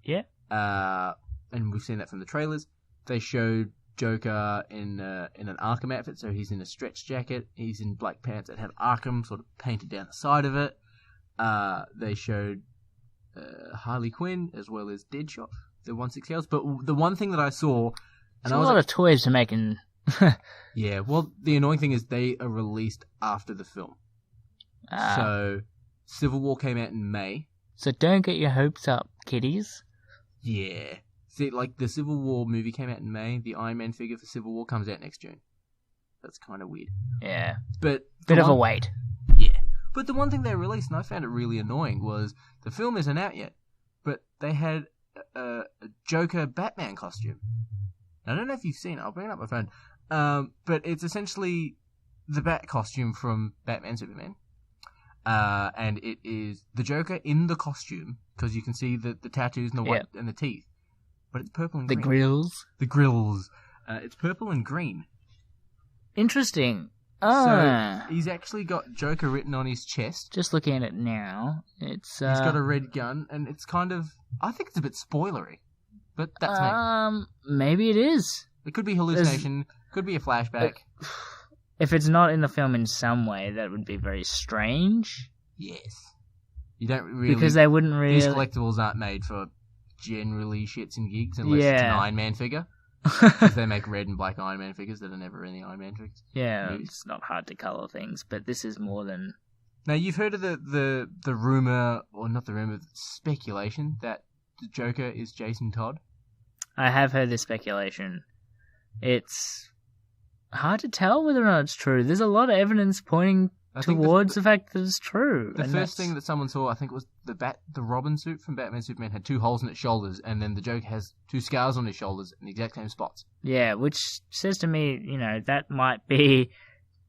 Speaker 4: Yeah.
Speaker 3: And we've seen that from the trailers. They showed Joker in an Arkham outfit, so he's in a stretch jacket. He's in black pants that have Arkham sort of painted down the side of it. They showed Harley Quinn as well as Deadshot, the 1/6 scales. But the one thing that I saw,
Speaker 4: and a lot of toys to make in.
Speaker 3: Yeah, well, the annoying thing is they are released after the film. So, Civil War came out in May.
Speaker 4: So don't get your hopes up, kiddies.
Speaker 3: Yeah. See, like, the Civil War movie came out in May. The Iron Man figure for Civil War comes out next June. That's kind of weird.
Speaker 4: Yeah.
Speaker 3: But
Speaker 4: Bit of a wait.
Speaker 3: Yeah. But the one thing they released, and I found it really annoying, was the film isn't out yet, but they had a Joker Batman costume. Now, I don't know if you've seen it. I'll bring it up my phone. But it's essentially the Bat costume from Batman Superman. And it is the Joker in the costume, because you can see the tattoos and the white and the teeth. But it's purple and green.
Speaker 4: The grills.
Speaker 3: The grills. It's purple and green.
Speaker 4: Interesting.
Speaker 3: So he's actually got Joker written on his chest.
Speaker 4: Just looking at it now, it's...
Speaker 3: He's got a red gun, and it's kind of... I think it's a bit spoilery. But that's me.
Speaker 4: Maybe it is.
Speaker 3: It could be hallucination, could be a flashback.
Speaker 4: If it's not in the film in some way, that would be very strange.
Speaker 3: Yes. You don't really...
Speaker 4: Because they wouldn't really...
Speaker 3: These collectibles aren't made for generally shits and gigs unless it's an Iron Man figure. Because they make red and black Iron Man figures that are never in the Iron Man figures.
Speaker 4: Yeah, it's not hard to colour things, but this is more than...
Speaker 3: Now, you've heard of the rumour, or not the rumour, the speculation that the Joker is Jason Todd?
Speaker 4: I have heard this speculation. It's hard to tell whether or not it's true. There's a lot of evidence pointing towards the fact that it's true.
Speaker 3: The first thing that someone saw, I think, was the Robin suit from Batman Superman had 2 holes in its shoulders, and then the Joker has 2 scars on his shoulders in the exact same spots.
Speaker 4: Yeah, which says to me, that might be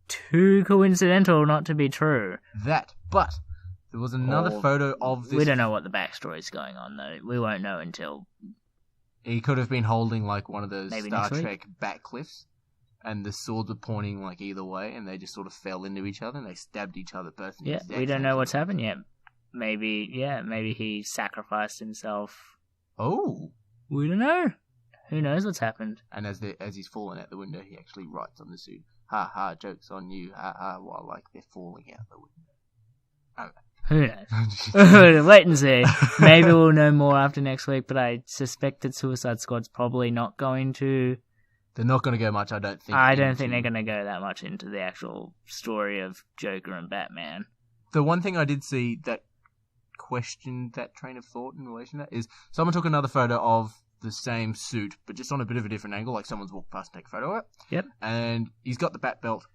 Speaker 4: too coincidental not to be true.
Speaker 3: But there was another photo of this.
Speaker 4: We don't know what the backstory's going on, though. We won't know until...
Speaker 3: He could have been holding, like, one of those
Speaker 4: Maybe
Speaker 3: Star Trek bat cliffs, and the swords were pointing, like, either way, and they just sort of fell into each other, and they stabbed each other both.
Speaker 4: Yeah, we don't know what's happened yet. Maybe he sacrificed himself.
Speaker 3: Oh!
Speaker 4: We don't know. Who knows what's happened?
Speaker 3: And as he's falling out the window, he actually writes on the suit, "Ha ha, joke's on you, ha ha," while, like, they're falling out the window. I don't know.
Speaker 4: Who knows? Wait and see. Maybe we'll know more after next week, but I suspect that Suicide Squad's probably not going to...
Speaker 3: They're not going to go much, I don't think.
Speaker 4: I don't think they're going to go that much into the actual story of Joker and Batman.
Speaker 3: The one thing I did see that questioned that train of thought in relation to that is someone took another photo of the same suit, but just on a bit of a different angle, like someone's walked past and take a photo of it.
Speaker 4: Yep.
Speaker 3: And he's got the bat belt,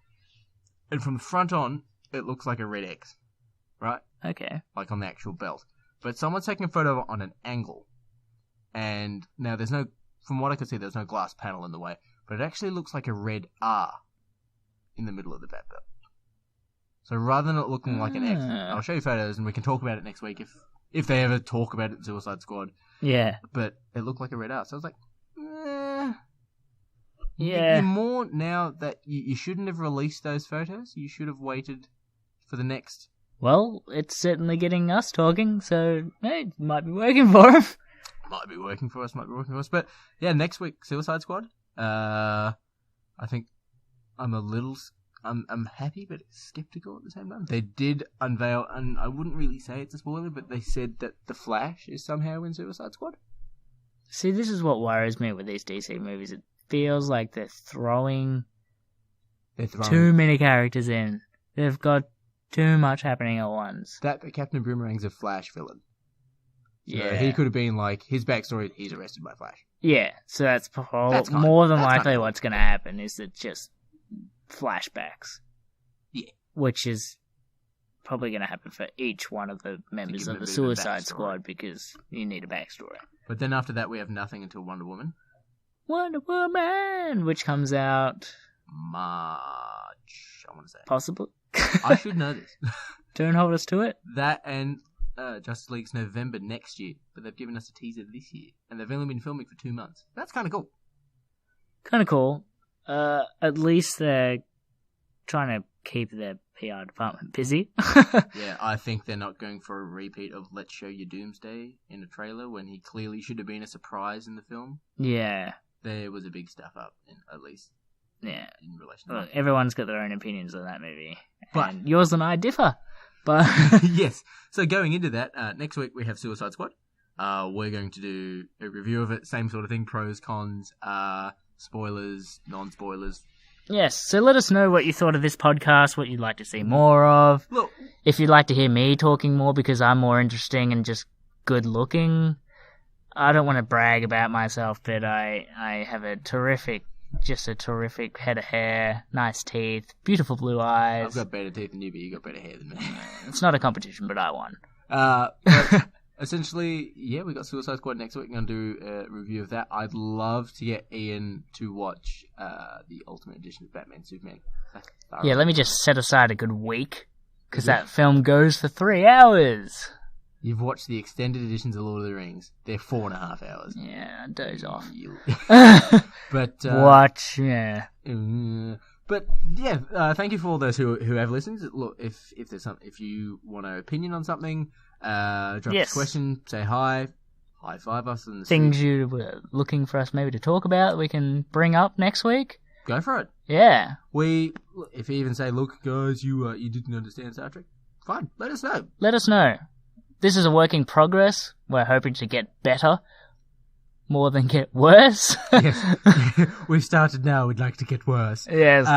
Speaker 3: and from the front on, it looks like a red X, right?
Speaker 4: Okay.
Speaker 3: Like on the actual belt. But someone's taking a photo of it on an angle. And now there's no, from what I could see, there's no glass panel in the way, but it actually looks like a red R in the middle of the bat belt. So rather than it looking like an X, I'll show you photos and we can talk about it next week if they ever talk about it in Suicide Squad.
Speaker 4: Yeah.
Speaker 3: But it looked like a red R. So I was like,
Speaker 4: yeah.
Speaker 3: You're more now that you shouldn't have released those photos. You should have waited for the next.
Speaker 4: Well, it's certainly getting us talking, so hey, it might be working for him.
Speaker 3: Might be working for us. But yeah, next week, Suicide Squad. I think I'm happy but skeptical at the same time. They did unveil, and I wouldn't really say it's a spoiler, but they said that The Flash is somehow in Suicide Squad.
Speaker 4: See, this is what worries me with these DC movies. It feels like they're throwing too many characters in. They've got too much happening at once.
Speaker 3: That Captain Boomerang's a Flash villain. So
Speaker 4: yeah.
Speaker 3: He could have been like, his backstory, he's arrested by Flash.
Speaker 4: Yeah, so that's more than likely what's going to happen, is that just flashbacks.
Speaker 3: Yeah.
Speaker 4: Which is probably going to happen for each one of the members of the Suicide Squad, because you need a backstory.
Speaker 3: But then after that, we have nothing until Wonder Woman.
Speaker 4: Wonder Woman! Which comes out...
Speaker 3: March, I want to say.
Speaker 4: Possible.
Speaker 3: I should know this.
Speaker 4: Don't hold us to it.
Speaker 3: That and Justice League's November next year, but they've given us a teaser this year, and they've only been filming for 2 months. That's kind of cool.
Speaker 4: Kind of cool. At least they're trying to keep their PR department busy.
Speaker 3: Yeah, I think they're not going for a repeat of Let's Show You Doomsday in a trailer when he clearly should have been a surprise in the film.
Speaker 4: Yeah.
Speaker 3: There was a big stuff up, at least.
Speaker 4: Yeah.
Speaker 3: In relation to
Speaker 4: Look, everyone's got their own opinions on that movie.
Speaker 3: But
Speaker 4: and yours and I differ. But
Speaker 3: yes. So going into that, next week we have Suicide Squad. We're going to do a review of it. Same sort of thing. Pros, cons, spoilers, non-spoilers.
Speaker 4: Yes. So let us know what you thought of this podcast, what you'd like to see more of.
Speaker 3: Look,
Speaker 4: if you'd like to hear me talking more because I'm more interesting and just good looking. I don't want to brag about myself, but I have a terrific just a terrific head of hair, nice teeth, beautiful blue eyes.
Speaker 3: I've got better teeth than you, but you got better hair than me.
Speaker 4: It's not a competition, but I won.
Speaker 3: But essentially, yeah, we got Suicide Squad next week. I'm going to do a review of that. I'd love to get Ian to watch the Ultimate Edition of Batman Superman.
Speaker 4: Yeah, let me just set aside a good week, because that film goes for 3 hours.
Speaker 3: You've watched the extended editions of Lord of the Rings. They're 4.5 hours.
Speaker 4: Yeah, doze off.
Speaker 3: But
Speaker 4: watch, yeah.
Speaker 3: But yeah, thank you for all those who have listened. Look, if you want an opinion on something, drop us a question, say hi, high five us, and
Speaker 4: things you were looking for us maybe to talk about, we can bring up next week.
Speaker 3: Go for it.
Speaker 4: Yeah.
Speaker 3: If you even say, look, guys, you didn't understand Star Trek, fine, let us know.
Speaker 4: Let us know. This is a work in progress. We're hoping to get better more than get worse.
Speaker 3: Yes. We've started now. We'd like to get worse.
Speaker 4: Yes.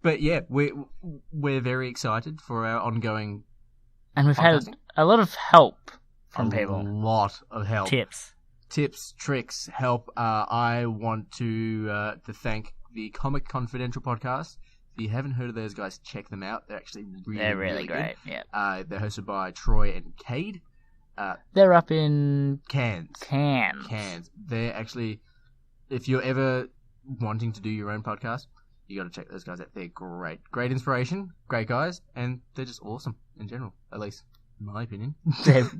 Speaker 3: But yeah, we're very excited for our ongoing
Speaker 4: and we've
Speaker 3: podcasting.
Speaker 4: had a lot of help from people.
Speaker 3: A lot of help. Tips, tricks, help. I want to thank the Comic Confidential podcast. If you haven't heard of those guys, check them out. They're actually really
Speaker 4: great.
Speaker 3: Good.
Speaker 4: Yeah.
Speaker 3: They're hosted by Troy and Cade.
Speaker 4: They're up in
Speaker 3: Cairns. They're actually, if you're ever wanting to do your own podcast, you got to check those guys out. They're great inspiration, great guys, and they're just awesome in general. At least in my opinion.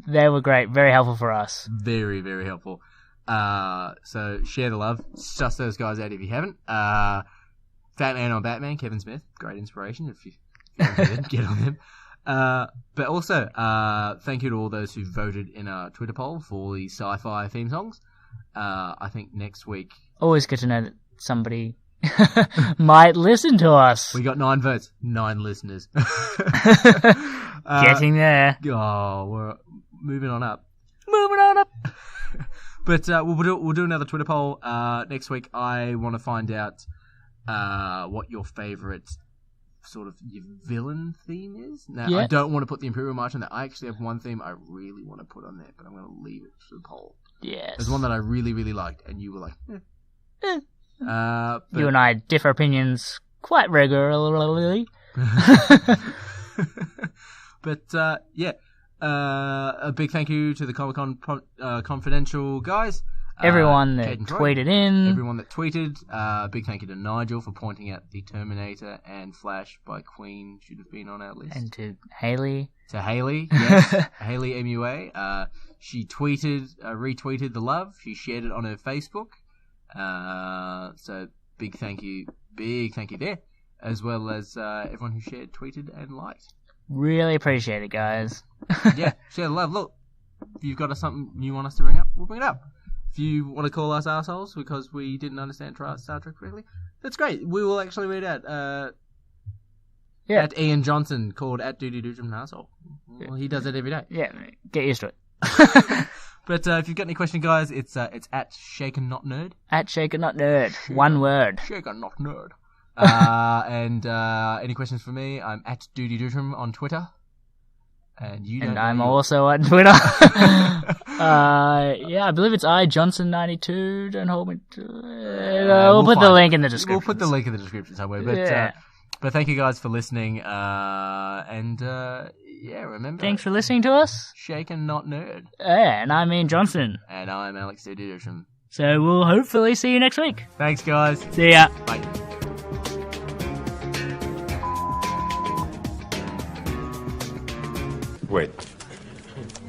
Speaker 4: they were great, very helpful for us.
Speaker 3: Very, very helpful. So share the love. Suss those guys out if you haven't. Fat Man on Batman, Kevin Smith, great inspiration. If you haven't get on him. But also, thank you to all those who voted in our Twitter poll for the sci-fi theme songs. I think next week...
Speaker 4: Always good to know that somebody might listen to us.
Speaker 3: We got 9 votes. 9 listeners.
Speaker 4: Getting there.
Speaker 3: Oh, we're moving on up. But we'll do another Twitter poll next week. I want to find out what your favourite sort of your villain theme is. Now, I don't want to put the Imperial March on there. I actually have one theme I really want to put on there, but I'm going to leave it to the poll.
Speaker 4: Yes.
Speaker 3: There's one that I really, really liked, and you were like,
Speaker 4: you and I differ opinions quite regularly.
Speaker 3: But, yeah. A big thank you to the Comic-Con Confidential guys.
Speaker 4: Everyone that tweeted in.
Speaker 3: Everyone that tweeted. Big thank you to Nigel for pointing out the Terminator and Flash by Queen should have been on our list.
Speaker 4: And to Haley.
Speaker 3: Yes. Haley MUA. She retweeted the love. She shared it on her Facebook. So big thank you there. As well as everyone who shared, tweeted, and liked.
Speaker 4: Really appreciate it, guys.
Speaker 3: Yeah, share the love. Look, if you've got something you want us to bring up, we'll bring it up. If you want to call us assholes because we didn't understand Star Trek correctly, that's great. We will actually read out at Ian Johnson called at Dudi an asshole. Well, he does it every day.
Speaker 4: Yeah, get used to it.
Speaker 3: But if you've got any questions, guys, it's at Shaken Not Nerd.
Speaker 4: At Shaken Not Nerd. One word.
Speaker 3: Shaken Not Nerd. And any questions for me? I'm at Dudi Dutram on Twitter. And
Speaker 4: I'm also on Twitter. I believe it's iJohnson92. Don't hold me to it. We'll put the link in the description.
Speaker 3: We'll put the link in the description somewhere. But thank you guys for listening. Remember.
Speaker 4: Thanks for listening to us.
Speaker 3: Shaken Not Nerd.
Speaker 4: Yeah, and I'm Ian Johnson.
Speaker 3: And I'm Alex Dudi Dutram.
Speaker 4: So we'll hopefully see you next week.
Speaker 3: Thanks, guys.
Speaker 4: See ya.
Speaker 3: Bye.
Speaker 5: Wait.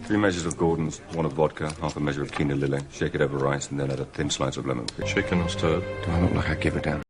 Speaker 5: 3 measures of Gordon's, 1 of vodka, half a measure of quinoa lily. Shake it over rice and then add a thin slice of lemon.
Speaker 2: Shaken or stirred?
Speaker 5: Do I look like I give a damn?